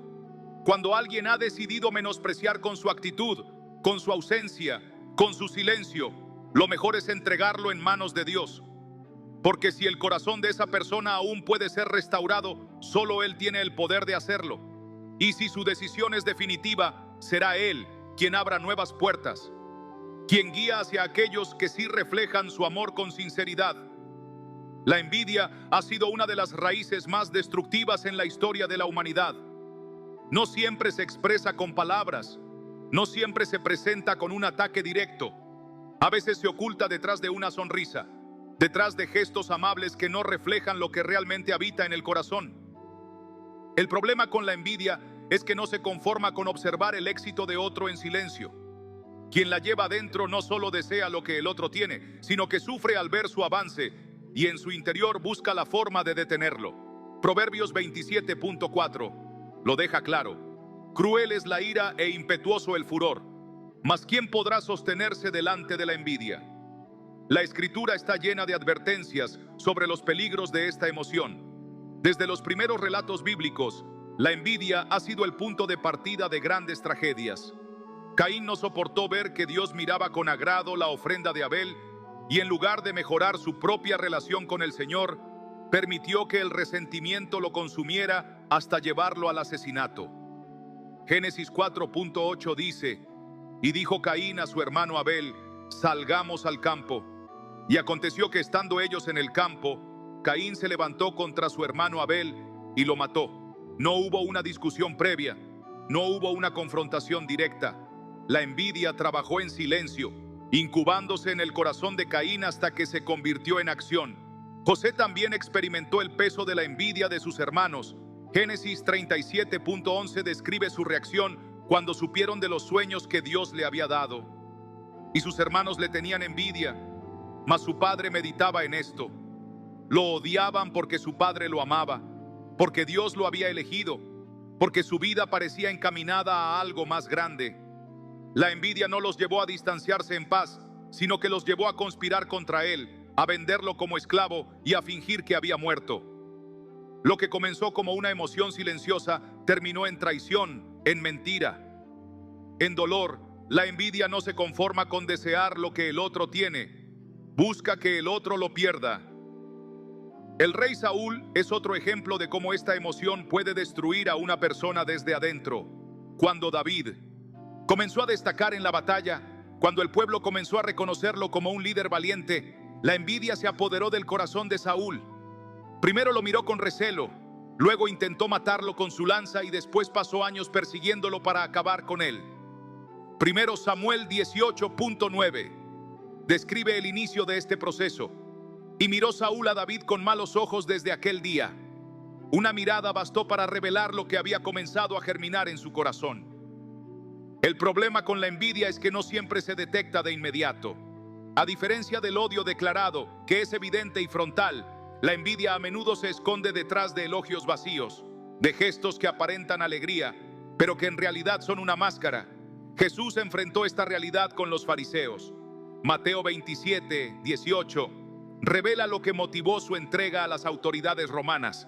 Cuando alguien ha decidido menospreciar con su actitud, con su ausencia, con su silencio, lo mejor es entregarlo en manos de Dios. Porque si el corazón de esa persona aún puede ser restaurado, solo Él tiene el poder de hacerlo. Y si su decisión es definitiva, será Él quien abra nuevas puertas, quien guía hacia aquellos que sí reflejan su amor con sinceridad. La envidia ha sido una de las raíces más destructivas en la historia de la humanidad. No siempre se expresa con palabras, no siempre se presenta con un ataque directo. A veces se oculta detrás de una sonrisa, detrás de gestos amables que no reflejan lo que realmente habita en el corazón. El problema con la envidia es que no se conforma con observar el éxito de otro en silencio. Quien la lleva adentro no solo desea lo que el otro tiene, sino que sufre al ver su avance y en su interior busca la forma de detenerlo. Proverbios 27.4 lo deja claro. Cruel es la ira e impetuoso el furor, mas ¿quién podrá sostenerse delante de la envidia? La Escritura está llena de advertencias sobre los peligros de esta emoción. Desde los primeros relatos bíblicos, la envidia ha sido el punto de partida de grandes tragedias. Caín no soportó ver que Dios miraba con agrado la ofrenda de Abel y en lugar de mejorar su propia relación con el Señor, permitió que el resentimiento lo consumiera hasta llevarlo al asesinato. Génesis 4.8 dice: y dijo Caín a su hermano Abel: salgamos al campo. Y aconteció que estando ellos en el campo, Caín se levantó contra su hermano Abel y lo mató. No hubo una discusión previa, no hubo una confrontación directa. La envidia trabajó en silencio, incubándose en el corazón de Caín hasta que se convirtió en acción. José también experimentó el peso de la envidia de sus hermanos. Génesis 37.11 describe su reacción cuando supieron de los sueños que Dios le había dado. Y sus hermanos le tenían envidia, mas su padre meditaba en esto. Lo odiaban porque su padre lo amaba, porque Dios lo había elegido, porque su vida parecía encaminada a algo más grande. La envidia no los llevó a distanciarse en paz, sino que los llevó a conspirar contra él, a venderlo como esclavo y a fingir que había muerto. Lo que comenzó como una emoción silenciosa terminó en traición, en mentira, en dolor. La envidia no se conforma con desear lo que el otro tiene, busca que el otro lo pierda. El rey Saúl es otro ejemplo de cómo esta emoción puede destruir a una persona desde adentro. Cuando David comenzó a destacar en la batalla, cuando el pueblo comenzó a reconocerlo como un líder valiente, la envidia se apoderó del corazón de Saúl. Primero lo miró con recelo, luego intentó matarlo con su lanza y después pasó años persiguiéndolo para acabar con él. Primero Samuel 18.9 describe el inicio de este proceso. Y miró Saúl a David con malos ojos desde aquel día. Una mirada bastó para revelar lo que había comenzado a germinar en su corazón. El problema con la envidia es que no siempre se detecta de inmediato. A diferencia del odio declarado, que es evidente y frontal, la envidia a menudo se esconde detrás de elogios vacíos, de gestos que aparentan alegría, pero que en realidad son una máscara. Jesús enfrentó esta realidad con los fariseos. Mateo 27:18 revela lo que motivó su entrega a las autoridades romanas,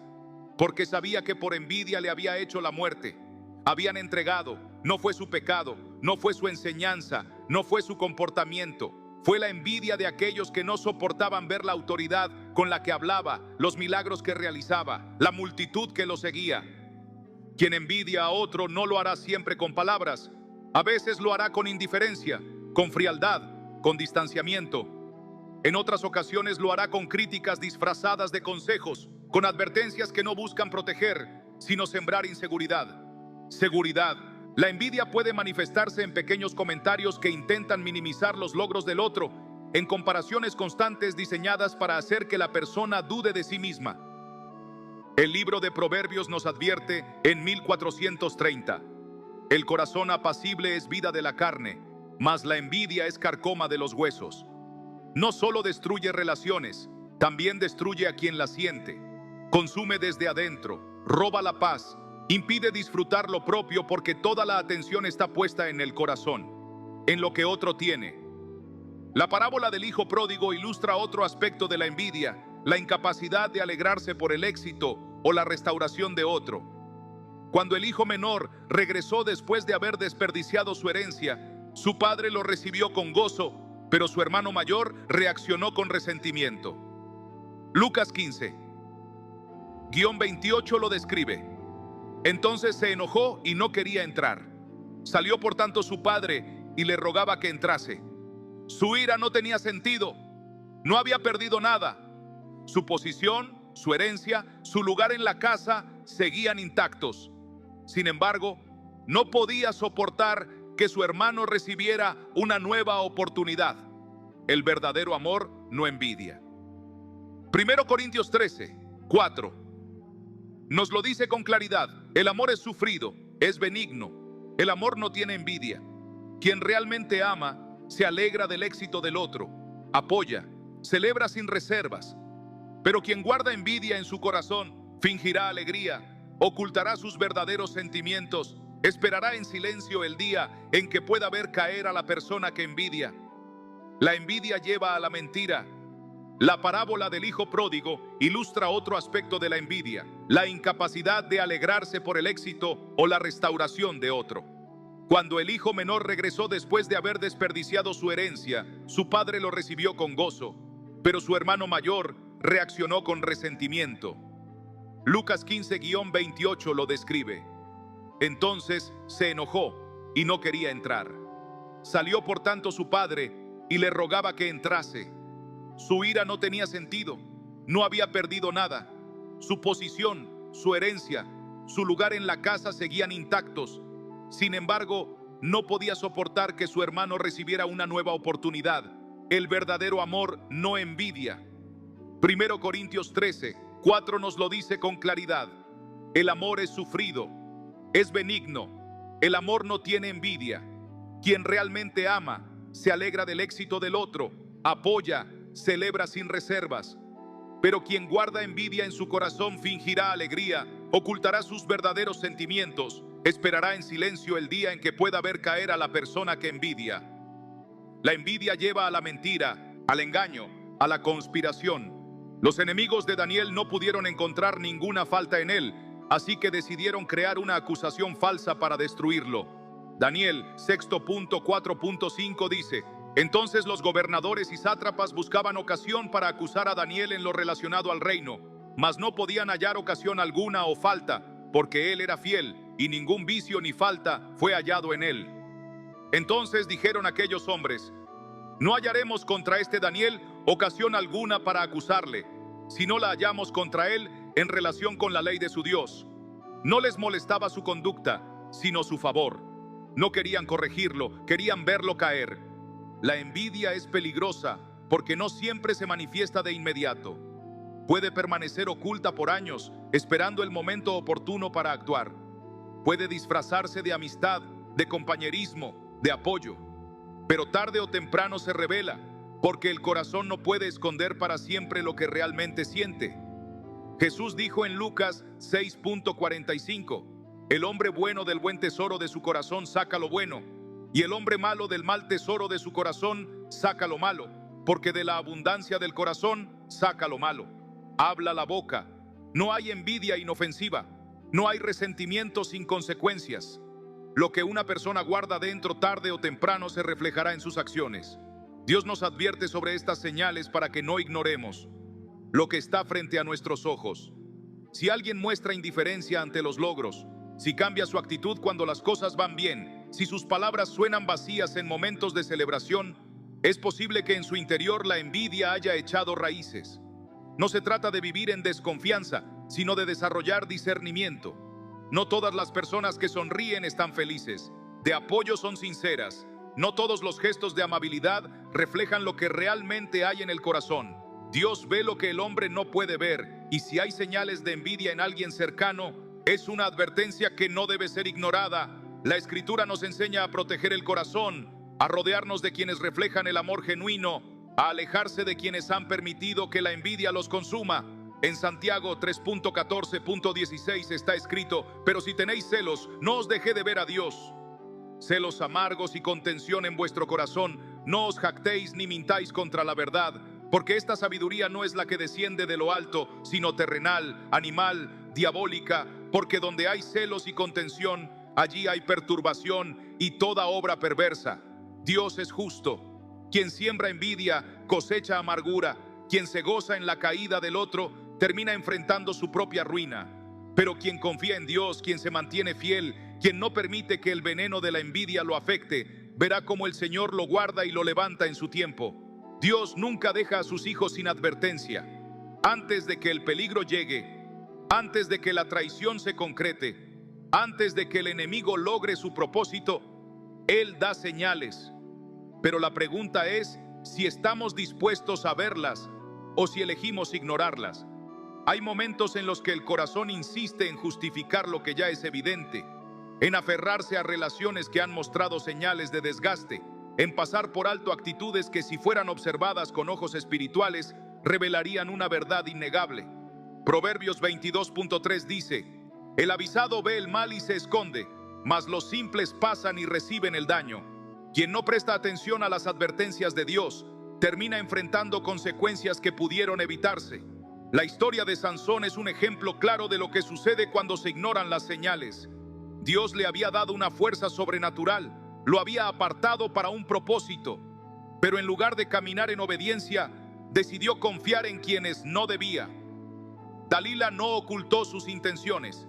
porque sabía que por envidia le había hecho la muerte. Habían entregado, no fue su pecado, no fue su enseñanza, no fue su comportamiento, fue la envidia de aquellos que no soportaban ver la autoridad con la que hablaba, los milagros que realizaba, la multitud que lo seguía. Quien envidia a otro no lo hará siempre con palabras, a veces lo hará con indiferencia, con frialdad, con distanciamiento. En otras ocasiones lo hará con críticas disfrazadas de consejos, con advertencias que no buscan proteger, sino sembrar inseguridad. Seguridad. La envidia puede manifestarse en pequeños comentarios que intentan minimizar los logros del otro, en comparaciones constantes diseñadas para hacer que la persona dude de sí misma. El libro de Proverbios nos advierte en 1430: el corazón apacible es vida de la carne, mas la envidia es carcoma de los huesos. No solo destruye relaciones, también destruye a quien la siente. Consume desde adentro, roba la paz, impide disfrutar lo propio porque toda la atención está puesta en el corazón, en lo que otro tiene. La parábola del hijo pródigo ilustra otro aspecto de la envidia, la incapacidad de alegrarse por el éxito o la restauración de otro. Cuando el hijo menor regresó después de haber desperdiciado su herencia, su padre lo recibió con gozo, pero su hermano mayor reaccionó con resentimiento. Lucas 15:28 lo describe. Entonces se enojó y no quería entrar. Salió por tanto su padre y le rogaba que entrase. Su ira no tenía sentido. No había perdido nada. Su posición, su herencia, su lugar en la casa seguían intactos. Sin embargo, no podía soportar que su hermano recibiera una nueva oportunidad. El verdadero amor no envidia. 1 Corintios 13:4 nos lo dice con claridad. El amor es sufrido, es benigno. El amor no tiene envidia. Quien realmente ama se alegra del éxito del otro, apoya, celebra sin reservas. Pero quien guarda envidia en su corazón fingirá alegría, ocultará sus verdaderos sentimientos, esperará en silencio el día en que pueda ver caer a la persona que envidia. La envidia lleva a la mentira. La parábola del hijo pródigo ilustra otro aspecto de la envidia, la incapacidad de alegrarse por el éxito o la restauración de otro. Cuando el hijo menor regresó después de haber desperdiciado su herencia, su padre lo recibió con gozo, pero su hermano mayor reaccionó con resentimiento. Lucas 15:28 lo describe. Entonces se enojó y no quería entrar. Salió por tanto su padre y le rogaba que entrase. Su ira no tenía sentido, no había perdido nada. Su posición, su herencia, su lugar en la casa seguían intactos. Sin embargo, no podía soportar que su hermano recibiera una nueva oportunidad. El verdadero amor no envidia. 1 Corintios 13:4 nos lo dice con claridad. El amor es sufrido, es benigno. El amor no tiene envidia. Quien realmente ama se alegra del éxito del otro, apoya, celebra sin reservas. Pero quien guarda envidia en su corazón fingirá alegría, ocultará sus verdaderos sentimientos, esperará en silencio el día en que pueda ver caer a la persona que envidia. La envidia lleva a la mentira, al engaño, a la conspiración. Los enemigos de Daniel no pudieron encontrar ninguna falta en él, así que decidieron crear una acusación falsa para destruirlo. Daniel 6.4.5 dice: entonces los gobernadores y sátrapas buscaban ocasión para acusar a Daniel en lo relacionado al reino, mas no podían hallar ocasión alguna o falta, porque él era fiel, y ningún vicio ni falta fue hallado en él. Entonces dijeron aquellos hombres: no hallaremos contra este Daniel ocasión alguna para acusarle, si no la hallamos contra él en relación con la ley de su Dios. No les molestaba su conducta, sino su favor. No querían corregirlo, querían verlo caer. La envidia es peligrosa porque no siempre se manifiesta de inmediato. Puede permanecer oculta por años, esperando el momento oportuno para actuar. Puede disfrazarse de amistad, de compañerismo, de apoyo. Pero tarde o temprano se revela, porque el corazón no puede esconder para siempre lo que realmente siente. Jesús dijo en Lucas 6.45: el hombre bueno del buen tesoro de su corazón saca lo bueno, y el hombre malo del mal tesoro de su corazón saca lo malo, porque de la abundancia del corazón saca lo malo. Habla la boca. No hay envidia inofensiva, no hay resentimiento sin consecuencias. Lo que una persona guarda dentro tarde o temprano se reflejará en sus acciones. Dios nos advierte sobre estas señales para que no ignoremos lo que está frente a nuestros ojos. Si alguien muestra indiferencia ante los logros, si cambia su actitud cuando las cosas van bien, si sus palabras suenan vacías en momentos de celebración, Es posible que en su interior la envidia haya echado raíces. No se trata de vivir en desconfianza, sino de desarrollar discernimiento. No todas las personas que sonríen están felices, de apoyo son sinceras. No todos los gestos de amabilidad reflejan lo que realmente hay en el corazón. Dios ve lo que el hombre no puede ver, y si hay señales de envidia en alguien cercano, es una advertencia que no debe ser ignorada. La Escritura nos enseña a proteger el corazón, a rodearnos de quienes reflejan el amor genuino, a alejarse de quienes han permitido que la envidia los consuma. En Santiago 3.14.16 está escrito: pero si tenéis celos, no os dejé de ver a Dios. Celos amargos y contención en vuestro corazón, no os jactéis ni mintáis contra la verdad, porque esta sabiduría no es la que desciende de lo alto, sino terrenal, animal, diabólica, porque donde hay celos y contención, allí hay perturbación y toda obra perversa. Dios es justo. Quien siembra envidia cosecha amargura. Quien se goza en la caída del otro termina enfrentando su propia ruina. Pero quien confía en Dios, quien se mantiene fiel, quien no permite que el veneno de la envidia lo afecte, verá cómo el Señor lo guarda y lo levanta en su tiempo. Dios nunca deja a sus hijos sin advertencia. Antes de que el peligro llegue, antes de que la traición se concrete, antes de que el enemigo logre su propósito, Él da señales. Pero la pregunta es si estamos dispuestos a verlas o si elegimos ignorarlas. Hay momentos en los que el corazón insiste en justificar lo que ya es evidente, en aferrarse a relaciones que han mostrado señales de desgaste, en pasar por alto actitudes que, si fueran observadas con ojos espirituales, revelarían una verdad innegable. Proverbios 22.3 dice: el avisado ve el mal y se esconde, mas los simples pasan y reciben el daño. Quien no presta atención a las advertencias de Dios termina enfrentando consecuencias que pudieron evitarse. La historia de Sansón es un ejemplo claro de lo que sucede cuando se ignoran las señales. Dios le había dado una fuerza sobrenatural, lo había apartado para un propósito, pero en lugar de caminar en obediencia, decidió confiar en quienes no debía. Dalila no ocultó sus intenciones.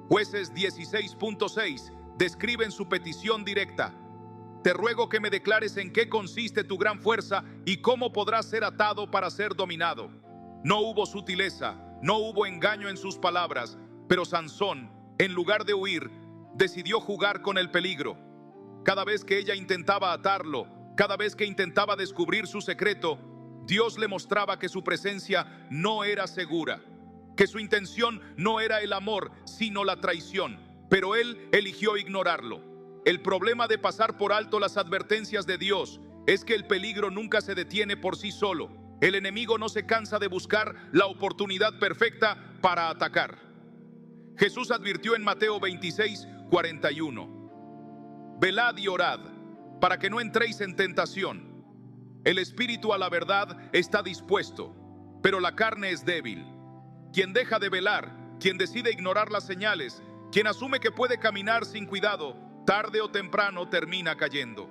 Jueces 16.6 describen su petición directa: te ruego que me declares en qué consiste tu gran fuerza y cómo podrás ser atado para ser dominado. No hubo sutileza, no hubo engaño en sus palabras, pero Sansón, en lugar de huir, decidió jugar con el peligro. Cada vez que ella intentaba atarlo, cada vez que intentaba descubrir su secreto, Dios le mostraba que su presencia no era segura, que su intención no era el amor, sino la traición, pero él eligió ignorarlo. El problema de pasar por alto las advertencias de Dios es que el peligro nunca se detiene por sí solo. El enemigo no se cansa de buscar la oportunidad perfecta para atacar. Jesús advirtió en Mateo 26:41: velad y orad, para que no entréis en tentación. El espíritu a la verdad está dispuesto, pero la carne es débil. Quien deja de velar, quien decide ignorar las señales, quien asume que puede caminar sin cuidado, tarde o temprano termina cayendo.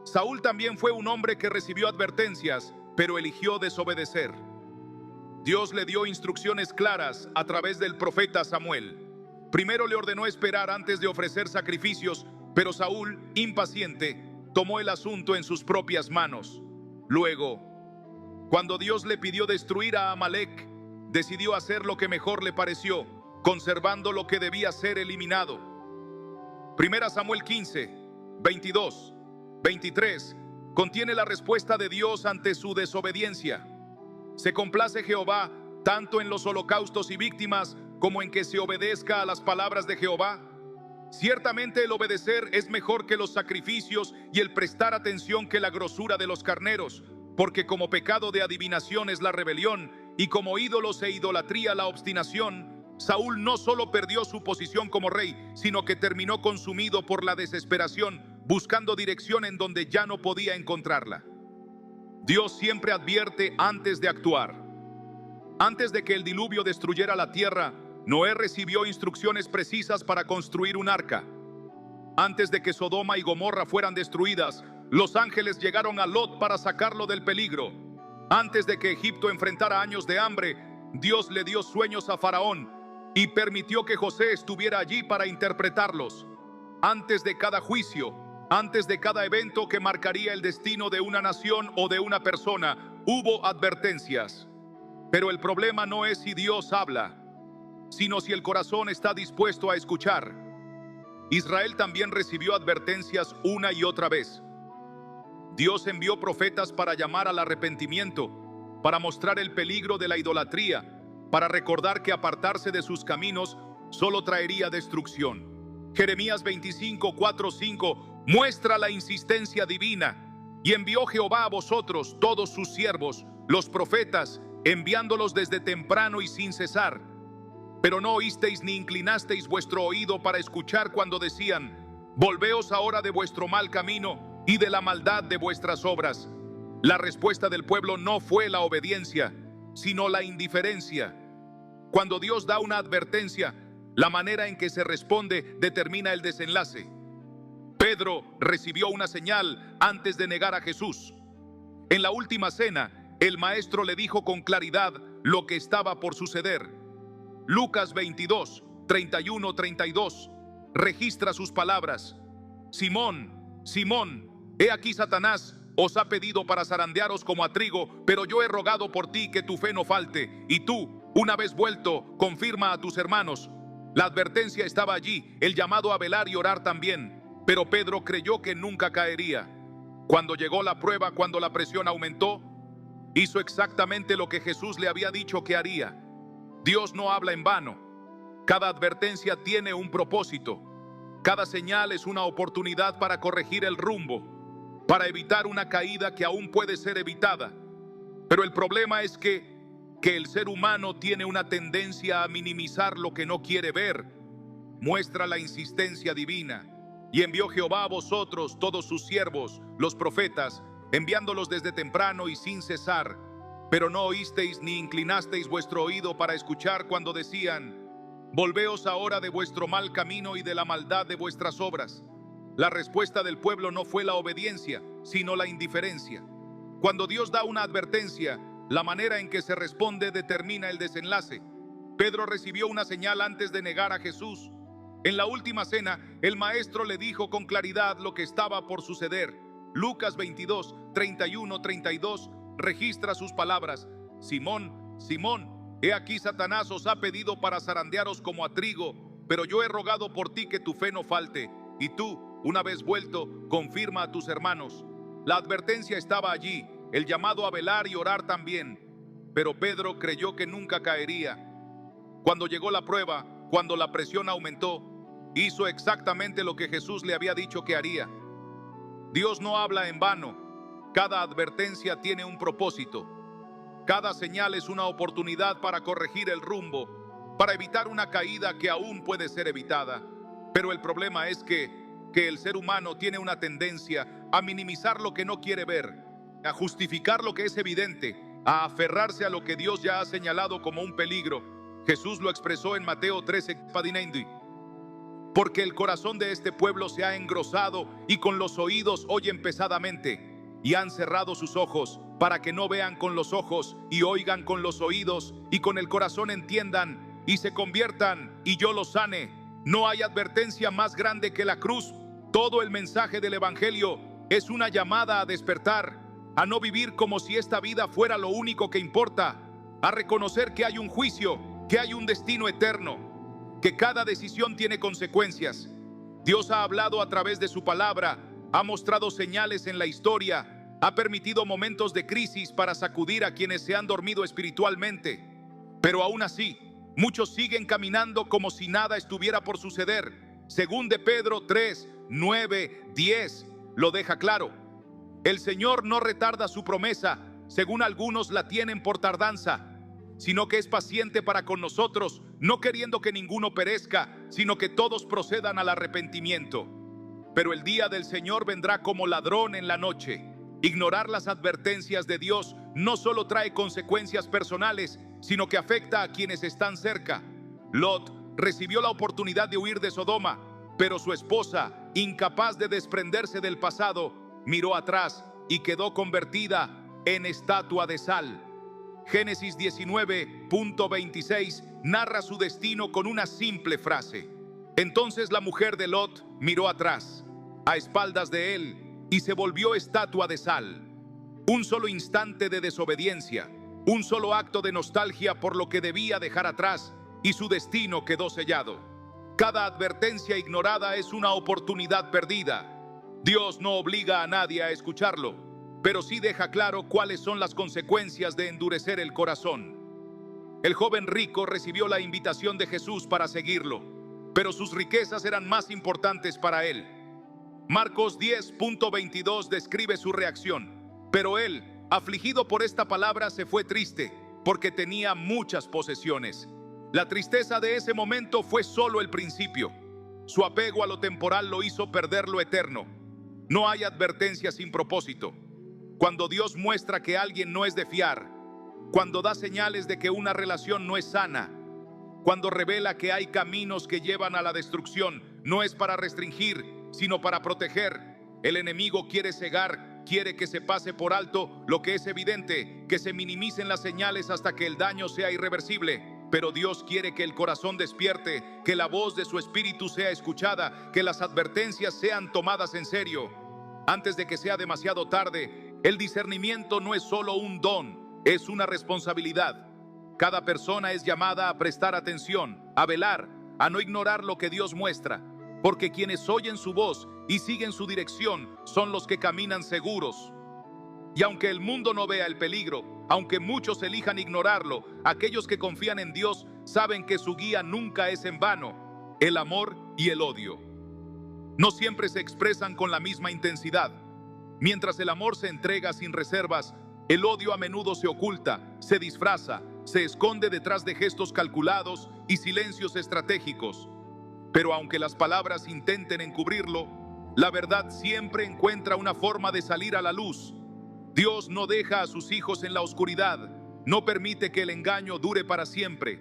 Saúl también fue un hombre que recibió advertencias, pero eligió desobedecer. Dios le dio instrucciones claras a través del profeta Samuel. Primero le ordenó esperar antes de ofrecer sacrificios, pero Saúl, impaciente, tomó el asunto en sus propias manos. Luego, cuando Dios le pidió destruir a Amalek, decidió hacer lo que mejor le pareció, conservando lo que debía ser eliminado. Primera Samuel 15, 22, 23 contiene la respuesta de Dios ante su desobediencia. ¿Se complace Jehová tanto en los holocaustos y víctimas como en que se obedezca a las palabras de Jehová? Ciertamente el obedecer es mejor que los sacrificios y el prestar atención que la grosura de los carneros, porque como pecado de adivinación es la rebelión y como ídolos e idolatría la obstinación. Saúl no solo perdió su posición como rey, sino que terminó consumido por la desesperación, buscando dirección en donde ya no podía encontrarla. Dios siempre advierte antes de actuar. Antes de que el diluvio destruyera la tierra, Noé recibió instrucciones precisas para construir un arca. Antes de que Sodoma y Gomorra fueran destruidas, los ángeles llegaron a Lot para sacarlo del peligro. Antes de que Egipto enfrentara años de hambre, Dios le dio sueños a Faraón y permitió que José estuviera allí para interpretarlos. Antes de cada juicio, Antes de cada evento que marcaría el destino de una nación o de una persona, hubo advertencias. Pero el problema no es si Dios habla, sino si el corazón está dispuesto a escuchar. Israel también recibió advertencias una y otra vez. Dios envió profetas para llamar al arrepentimiento, para mostrar el peligro de la idolatría, para recordar que apartarse de sus caminos solo traería destrucción. Jeremías 25, 4, 5 muestra la insistencia divina. Y envió Jehová a vosotros todos sus siervos, los profetas, enviándolos desde temprano y sin cesar. Pero no oísteis ni inclinasteis vuestro oído para escuchar cuando decían: volveos ahora de vuestro mal camino y de la maldad de vuestras obras. La respuesta del pueblo no fue la obediencia, sino la indiferencia. Cuando Dios da una advertencia, la manera en que se responde determina el desenlace. Pedro recibió una señal antes de negar a Jesús. En la última cena, el maestro le dijo con claridad lo que estaba por suceder. Lucas 22, 31, 32 registra sus palabras: Simón, Simón, he aquí Satanás os ha pedido para zarandearos como a trigo, pero yo he rogado por ti que tu fe no falte, y tú, una vez vuelto, confirma a tus hermanos. La advertencia estaba allí, el llamado a velar y orar también, pero Pedro creyó que nunca caería. Cuando llegó la prueba, cuando la presión aumentó, hizo exactamente lo que Jesús le había dicho que haría. Dios no habla en vano. Cada advertencia tiene un propósito. Cada señal es una oportunidad para corregir el rumbo, para evitar una caída que aún puede ser evitada. Pero el problema es que el ser humano tiene una tendencia a minimizar lo que no quiere ver. Muestra la insistencia divina. Y envió Jehová a vosotros todos sus siervos, los profetas, enviándolos desde temprano y sin cesar. Pero no oísteis ni inclinasteis vuestro oído para escuchar cuando decían: volveos ahora de vuestro mal camino y de la maldad de vuestras obras. La respuesta del pueblo no fue la obediencia, sino la indiferencia. Cuando Dios da una advertencia, la manera en que se responde determina el desenlace. Pedro recibió una señal antes de negar a Jesús. En la última cena, el maestro le dijo con claridad lo que estaba por suceder. Lucas 22, 31, 32 registra sus palabras: Simón, Simón, he aquí Satanás os ha pedido para zarandearos como a trigo, pero yo he rogado por ti que tu fe no falte, y tú, una vez vuelto, confirma a tus hermanos. La advertencia estaba allí, el llamado a velar y orar también, pero Pedro creyó que nunca caería. Cuando llegó la prueba, cuando la presión aumentó, hizo exactamente lo que Jesús le había dicho que haría. Dios no habla en vano. Cada advertencia tiene un propósito. Cada señal es una oportunidad para corregir el rumbo, para evitar una caída que aún puede ser evitada. Pero el problema es que el ser humano tiene una tendencia a minimizar lo que no quiere ver, a justificar lo que es evidente, a aferrarse a lo que Dios ya ha señalado como un peligro. Jesús lo expresó en Mateo 13:19. Porque el corazón de este pueblo se ha engrosado y con los oídos oyen pesadamente, y han cerrado sus ojos para que no vean con los ojos y oigan con los oídos y con el corazón entiendan y se conviertan y yo los sane. No hay advertencia más grande que la cruz. Todo el mensaje del Evangelio es una llamada a despertar, a no vivir como si esta vida fuera lo único que importa, a reconocer que hay un juicio, que hay un destino eterno, que cada decisión tiene consecuencias. Dios ha hablado a través de su palabra, ha mostrado señales en la historia, ha permitido momentos de crisis para sacudir a quienes se han dormido espiritualmente. Pero aún así, muchos siguen caminando como si nada estuviera por suceder. Según de Pedro 3, 9, 10 lo deja claro. El Señor no retarda su promesa, según algunos la tienen por tardanza, sino que es paciente para con nosotros, no queriendo que ninguno perezca, sino que todos procedan al arrepentimiento. Pero el día del Señor vendrá como ladrón en la noche. Ignorar las advertencias de Dios no solo trae consecuencias personales, sino que afecta a quienes están cerca. Lot recibió la oportunidad de huir de Sodoma, pero su esposa, incapaz de desprenderse del pasado, miró atrás y quedó convertida en estatua de sal. Génesis 19.26 narra su destino con una simple frase. Entonces la mujer de Lot miró atrás. a espaldas de él, y se volvió estatua de sal. Un solo instante de desobediencia, un solo acto de nostalgia por lo que debía dejar atrás, y su destino quedó sellado. Cada advertencia ignorada es una oportunidad perdida. Dios no obliga a nadie a escucharlo, pero sí deja claro cuáles son las consecuencias de endurecer el corazón. El joven rico recibió la invitación de Jesús para seguirlo, pero sus riquezas eran más importantes para él. Marcos 10:22 describe su reacción. Pero él, afligido por esta palabra, se fue triste, porque tenía muchas posesiones. La tristeza de ese momento fue solo el principio. Su apego a lo temporal lo hizo perder lo eterno. No hay advertencia sin propósito. Cuando Dios muestra que alguien no es de fiar, cuando da señales de que una relación no es sana, cuando revela que hay caminos que llevan a la destrucción, no es para restringir, sino para proteger. El enemigo quiere cegar, quiere que se pase por alto lo que es evidente, que se minimicen las señales hasta que el daño sea irreversible. Pero Dios quiere que el corazón despierte, que la voz de su espíritu sea escuchada, que las advertencias sean tomadas en serio. Antes de que sea demasiado tarde, el discernimiento no es solo un don, es una responsabilidad. Cada persona es llamada a prestar atención, a velar, a no ignorar lo que Dios muestra, porque quienes oyen su voz y siguen su dirección son los que caminan seguros. Y aunque el mundo no vea el peligro, aunque muchos elijan ignorarlo, aquellos que confían en Dios saben que su guía nunca es en vano. El amor y el odio no siempre se expresan con la misma intensidad. Mientras el amor se entrega sin reservas, el odio a menudo se oculta, se disfraza, se esconde detrás de gestos calculados y silencios estratégicos. Pero aunque las palabras intenten encubrirlo, la verdad siempre encuentra una forma de salir a la luz. Dios no deja a sus hijos en la oscuridad, no permite que el engaño dure para siempre,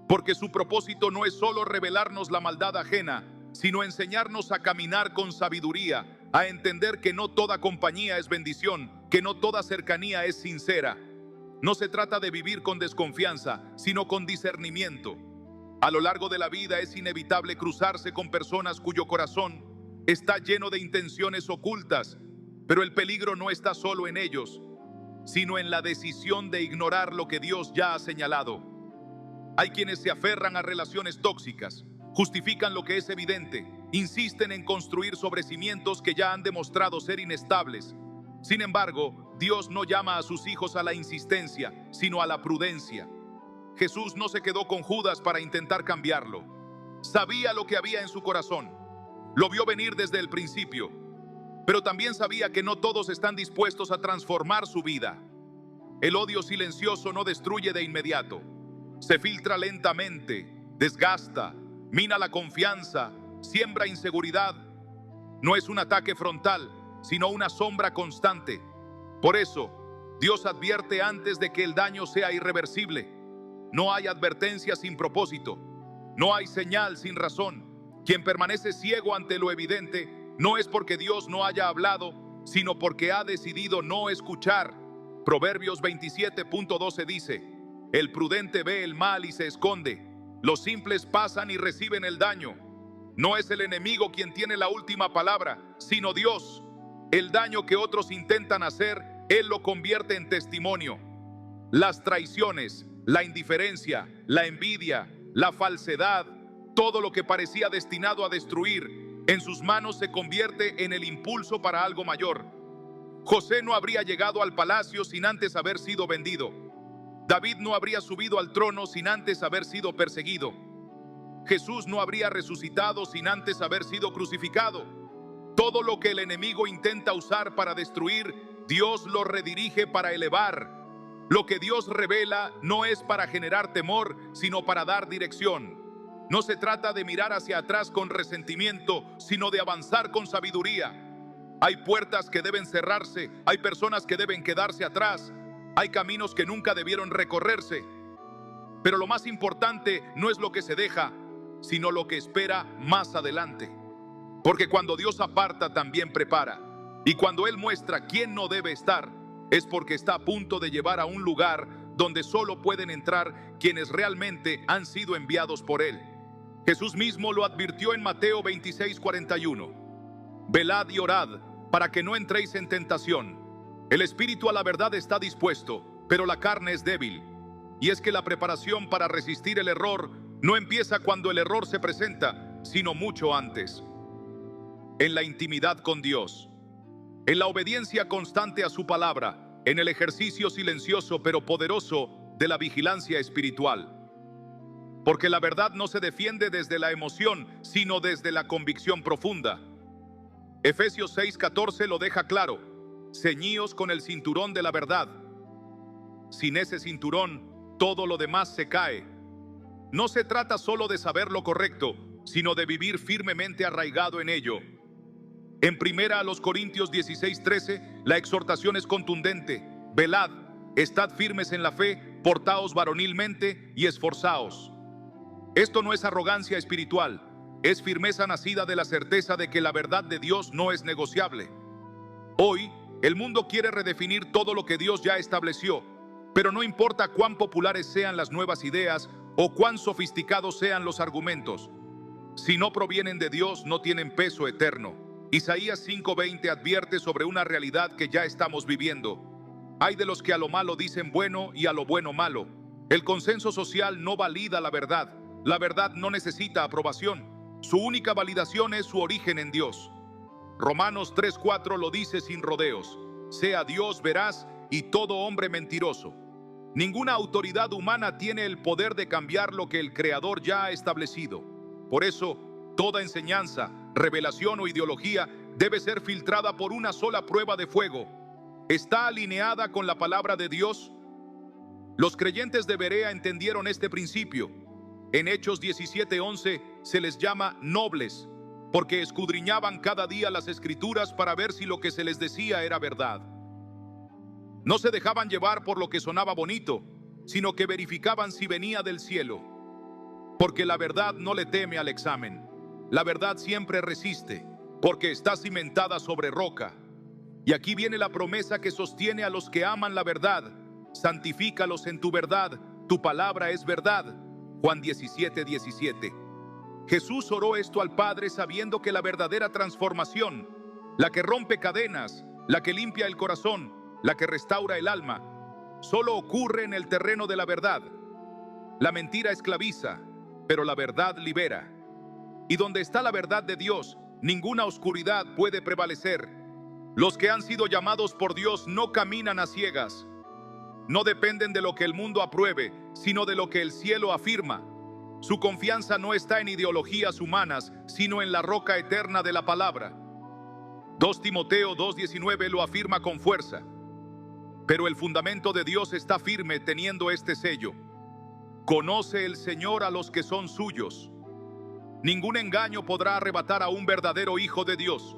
porque su propósito no es solo revelarnos la maldad ajena, sino enseñarnos a caminar con sabiduría, a entender que no toda compañía es bendición, que no toda cercanía es sincera. No se trata de vivir con desconfianza, sino con discernimiento. A lo largo de la vida es inevitable cruzarse con personas cuyo corazón está lleno de intenciones ocultas, pero el peligro no está solo en ellos, sino en la decisión de ignorar lo que Dios ya ha señalado. Hay quienes se aferran a relaciones tóxicas, justifican lo que es evidente, insisten en construir sobre cimientos que ya han demostrado ser inestables. Sin embargo, Dios no llama a sus hijos a la insistencia, sino a la prudencia. Jesús no se quedó con Judas para intentar cambiarlo. Sabía lo que había en su corazón. Lo vio venir desde el principio. Pero también sabía que no todos están dispuestos a transformar su vida. El odio silencioso no destruye de inmediato. Se filtra lentamente, desgasta, mina la confianza, siembra inseguridad. No es un ataque frontal, sino una sombra constante. Por eso, Dios advierte antes de que el daño sea irreversible. No hay advertencia sin propósito. No hay señal sin razón. Quien permanece ciego ante lo evidente no es porque Dios no haya hablado, sino porque ha decidido no escuchar. Proverbios 27:12 dice: el prudente ve el mal y se esconde. Los simples pasan y reciben el daño. No es el enemigo quien tiene la última palabra, sino Dios. El daño que otros intentan hacer, Él lo convierte en testimonio. Las traiciones, la indiferencia, la envidia, la falsedad, todo lo que parecía destinado a destruir, en sus manos se convierte en el impulso para algo mayor. José no habría llegado al palacio sin antes haber sido vendido. David no habría subido al trono sin antes haber sido perseguido. Jesús no habría resucitado sin antes haber sido crucificado. Todo lo que el enemigo intenta usar para destruir, Dios lo redirige para elevar. Lo que Dios revela no es para generar temor, sino para dar dirección. No se trata de mirar hacia atrás con resentimiento, sino de avanzar con sabiduría. Hay puertas que deben cerrarse, hay personas que deben quedarse atrás, hay caminos que nunca debieron recorrerse. Pero lo más importante no es lo que se deja, sino lo que espera más adelante. Porque cuando Dios aparta, también prepara. Y cuando Él muestra quién no debe estar, es porque está a punto de llevar a un lugar donde solo pueden entrar quienes realmente han sido enviados por Él. Jesús mismo lo advirtió en Mateo 26:41. Velad y orad, para que no entréis en tentación. El espíritu a la verdad está dispuesto, pero la carne es débil. Y es que la preparación para resistir el error no empieza cuando el error se presenta, sino mucho antes. En la intimidad con Dios, en la obediencia constante a su palabra, en el ejercicio silencioso pero poderoso de la vigilancia espiritual. Porque la verdad no se defiende desde la emoción, sino desde la convicción profunda. Efesios 6:14 lo deja claro: ceñíos con el cinturón de la verdad. Sin ese cinturón, todo lo demás se cae. No se trata solo de saber lo correcto, sino de vivir firmemente arraigado en ello. En 1 Corintios 16:13, la exhortación es contundente: velad, estad firmes en la fe, portaos varonilmente y esforzaos. Esto no es arrogancia espiritual, es firmeza nacida de la certeza de que la verdad de Dios no es negociable. Hoy, el mundo quiere redefinir todo lo que Dios ya estableció, pero no importa cuán populares sean las nuevas ideas o cuán sofisticados sean los argumentos. Si no provienen de Dios, no tienen peso eterno. Isaías 5:20 advierte sobre una realidad que ya estamos viviendo. Hay de los que a lo malo dicen bueno y a lo bueno malo. El consenso social no valida la verdad. La verdad no necesita aprobación. Su única validación es su origen en Dios. Romanos 3:4 lo dice sin rodeos: sea Dios veraz y todo hombre mentiroso. Ninguna autoridad humana tiene el poder de cambiar lo que el Creador ya ha establecido. Por eso, toda enseñanza, revelación o ideología debe ser filtrada por una sola prueba de fuego. ¿Está alineada con la palabra de Dios? Los creyentes de Berea entendieron este principio. En Hechos 17:11 se les llama nobles, porque escudriñaban cada día las escrituras para ver si lo que se les decía era verdad. No se dejaban llevar por lo que sonaba bonito, sino que verificaban si venía del cielo. Porque la verdad no le teme al examen. La verdad siempre resiste, porque está cimentada sobre roca. Y aquí viene la promesa que sostiene a los que aman la verdad: santifícalos en tu verdad, tu palabra es verdad. Juan 17:17. Jesús oró esto al Padre sabiendo que la verdadera transformación, la que rompe cadenas, la que limpia el corazón, la que restaura el alma, solo ocurre en el terreno de la verdad. La mentira esclaviza, pero la verdad libera. Y donde está la verdad de Dios, ninguna oscuridad puede prevalecer. Los que han sido llamados por Dios no caminan a ciegas. No dependen de lo que el mundo apruebe, sino de lo que el cielo afirma. Su confianza no está en ideologías humanas, sino en la roca eterna de la palabra. 2 Timoteo 2:19 lo afirma con fuerza. Pero el fundamento de Dios está firme teniendo este sello: conoce el Señor a los que son suyos. Ningún engaño podrá arrebatar a un verdadero hijo de Dios,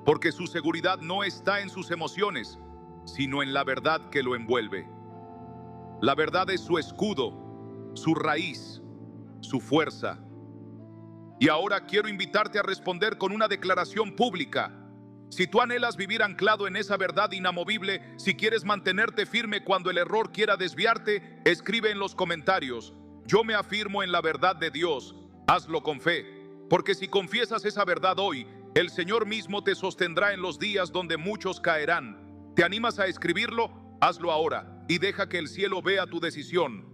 porque su seguridad no está en sus emociones, sino en la verdad que lo envuelve. La verdad es su escudo, su raíz, su fuerza. Y ahora quiero invitarte a responder con una declaración pública. Si tú anhelas vivir anclado en esa verdad inamovible, si quieres mantenerte firme cuando el error quiera desviarte, escribe en los comentarios: yo me afirmo en la verdad de Dios. Hazlo con fe, porque si confiesas esa verdad hoy, el Señor mismo te sostendrá en los días donde muchos caerán. ¿Te animas a escribirlo? Hazlo ahora y deja que el cielo vea tu decisión.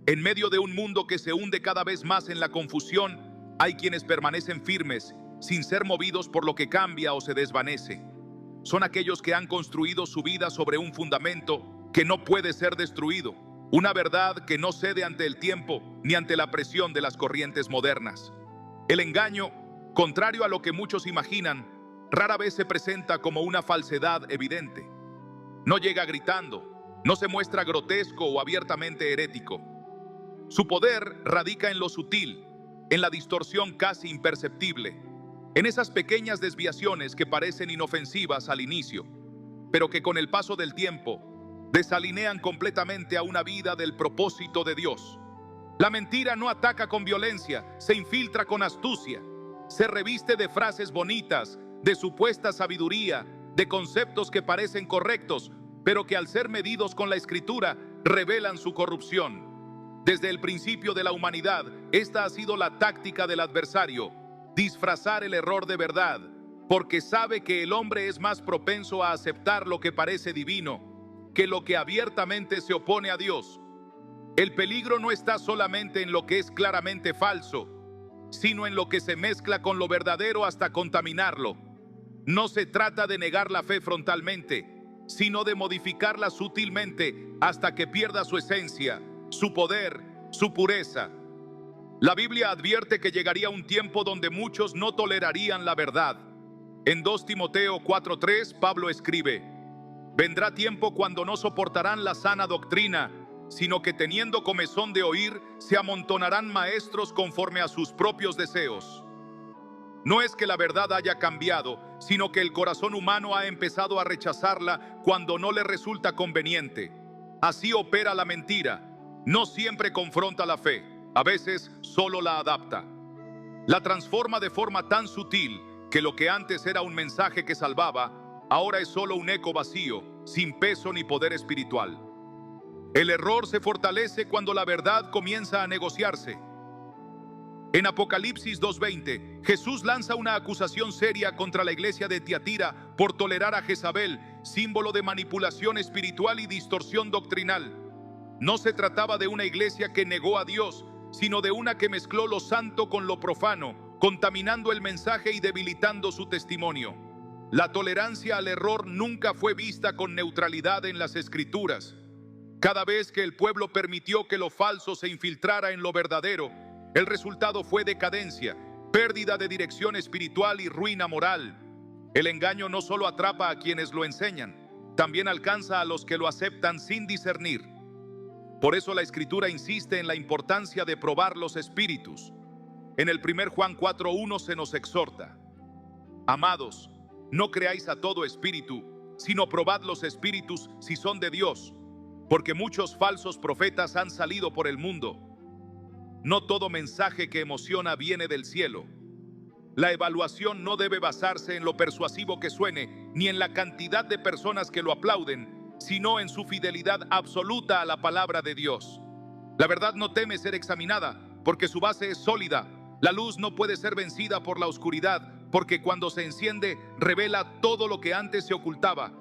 En medio de un mundo que se hunde cada vez más en la confusión, hay quienes permanecen firmes, sin ser movidos por lo que cambia o se desvanece. Son aquellos que han construido su vida sobre un fundamento que no puede ser destruido, una verdad que no cede ante el tiempo ni ante la presión de las corrientes modernas. El engaño, contrario a lo que muchos imaginan, rara vez se presenta como una falsedad evidente. No llega gritando, no se muestra grotesco o abiertamente herético. Su poder radica en lo sutil, en la distorsión casi imperceptible, en esas pequeñas desviaciones que parecen inofensivas al inicio, pero que con el paso del tiempo desalinean completamente a una vida del propósito de Dios. La mentira no ataca con violencia, se infiltra con astucia, se reviste de frases bonitas, de supuesta sabiduría, de conceptos que parecen correctos, pero que al ser medidos con la Escritura revelan su corrupción. Desde el principio de la humanidad, esta ha sido la táctica del adversario: disfrazar el error de verdad, porque sabe que el hombre es más propenso a aceptar lo que parece divino que lo que abiertamente se opone a Dios. El peligro no está solamente en lo que es claramente falso, sino en lo que se mezcla con lo verdadero hasta contaminarlo. No se trata de negar la fe frontalmente, sino de modificarla sutilmente hasta que pierda su esencia, su poder, su pureza. La Biblia advierte que llegaría un tiempo donde muchos no tolerarían la verdad. En 2 Timoteo 4:3, Pablo escribe: vendrá tiempo cuando no soportarán la sana doctrina, sino que teniendo comezón de oír, se amontonarán maestros conforme a sus propios deseos. No es que la verdad haya cambiado, sino que el corazón humano ha empezado a rechazarla cuando no le resulta conveniente. Así opera la mentira. No siempre confronta la fe, a veces solo la adapta. La transforma de forma tan sutil que lo que antes era un mensaje que salvaba, ahora es solo un eco vacío, sin peso ni poder espiritual. El error se fortalece cuando la verdad comienza a negociarse. En Apocalipsis 2:20, Jesús lanza una acusación seria contra la iglesia de Tiatira por tolerar a Jezabel, símbolo de manipulación espiritual y distorsión doctrinal. No se trataba de una iglesia que negó a Dios, sino de una que mezcló lo santo con lo profano, contaminando el mensaje y debilitando su testimonio. La tolerancia al error nunca fue vista con neutralidad en las Escrituras. Cada vez que el pueblo permitió que lo falso se infiltrara en lo verdadero, el resultado fue decadencia, pérdida de dirección espiritual y ruina moral. El engaño no solo atrapa a quienes lo enseñan, también alcanza a los que lo aceptan sin discernir. Por eso la Escritura insiste en la importancia de probar los espíritus. En el 1 Juan 4:1 se nos exhorta: amados, no creáis a todo espíritu, sino probad los espíritus si son de Dios, porque muchos falsos profetas han salido por el mundo. No todo mensaje que emociona viene del cielo. La evaluación no debe basarse en lo persuasivo que suene, ni en la cantidad de personas que lo aplauden, sino en su fidelidad absoluta a la palabra de Dios. La verdad no teme ser examinada, porque su base es sólida. La luz no puede ser vencida por la oscuridad, porque cuando se enciende, revela todo lo que antes se ocultaba.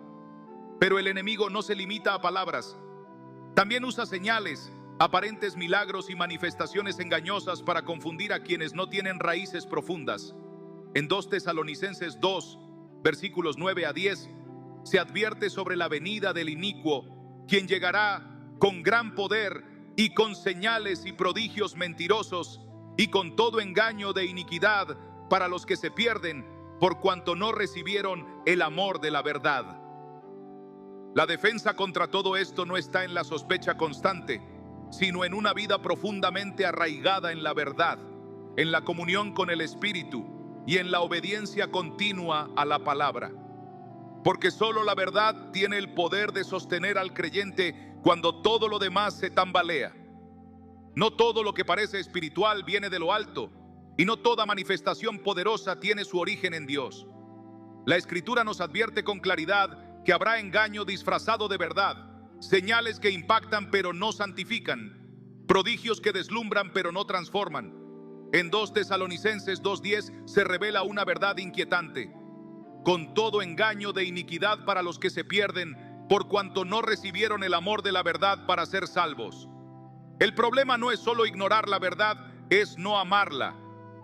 Pero el enemigo no se limita a palabras. También usa señales, aparentes milagros y manifestaciones engañosas para confundir a quienes no tienen raíces profundas. En 2 Tesalonicenses 2, versículos 9 a 10, se advierte sobre la venida del inicuo, quien llegará con gran poder y con señales y prodigios mentirosos y con todo engaño de iniquidad para los que se pierden, por cuanto no recibieron el amor de la verdad. La defensa contra todo esto no está en la sospecha constante, sino en una vida profundamente arraigada en la verdad, en la comunión con el Espíritu y en la obediencia continua a la palabra. Porque solo la verdad tiene el poder de sostener al creyente cuando todo lo demás se tambalea. No todo lo que parece espiritual viene de lo alto, y no toda manifestación poderosa tiene su origen en Dios. La Escritura nos advierte con claridad que habrá engaño disfrazado de verdad, señales que impactan pero no santifican, prodigios que deslumbran pero no transforman. En 2 Tesalonicenses 2:10 se revela una verdad inquietante: con todo engaño de iniquidad para los que se pierden, por cuanto no recibieron el amor de la verdad para ser salvos. El problema no es solo ignorar la verdad, es no amarla,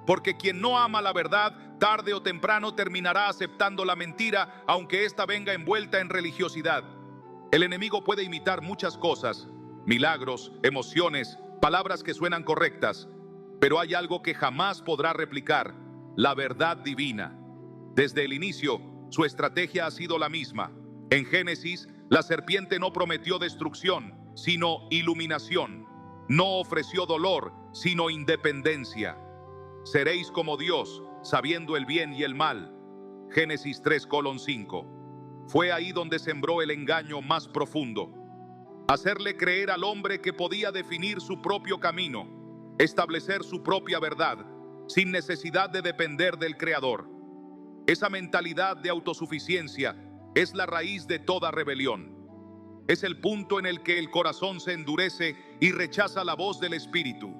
porque quien no ama la verdad, tarde o temprano terminará aceptando la mentira, aunque ésta venga envuelta en religiosidad. El enemigo puede imitar muchas cosas, milagros, emociones, palabras que suenan correctas, pero hay algo que jamás podrá replicar: la verdad divina. Desde el inicio, su estrategia ha sido la misma. En Génesis, la serpiente no prometió destrucción, sino iluminación. No ofreció dolor, sino independencia. Seréis como Dios, sabiendo el bien y el mal. Génesis 3:5. Fue ahí donde sembró el engaño más profundo. Hacerle creer al hombre que podía definir su propio camino, establecer su propia verdad, sin necesidad de depender del Creador. Esa mentalidad de autosuficiencia es la raíz de toda rebelión. Es el punto en el que el corazón se endurece y rechaza la voz del Espíritu.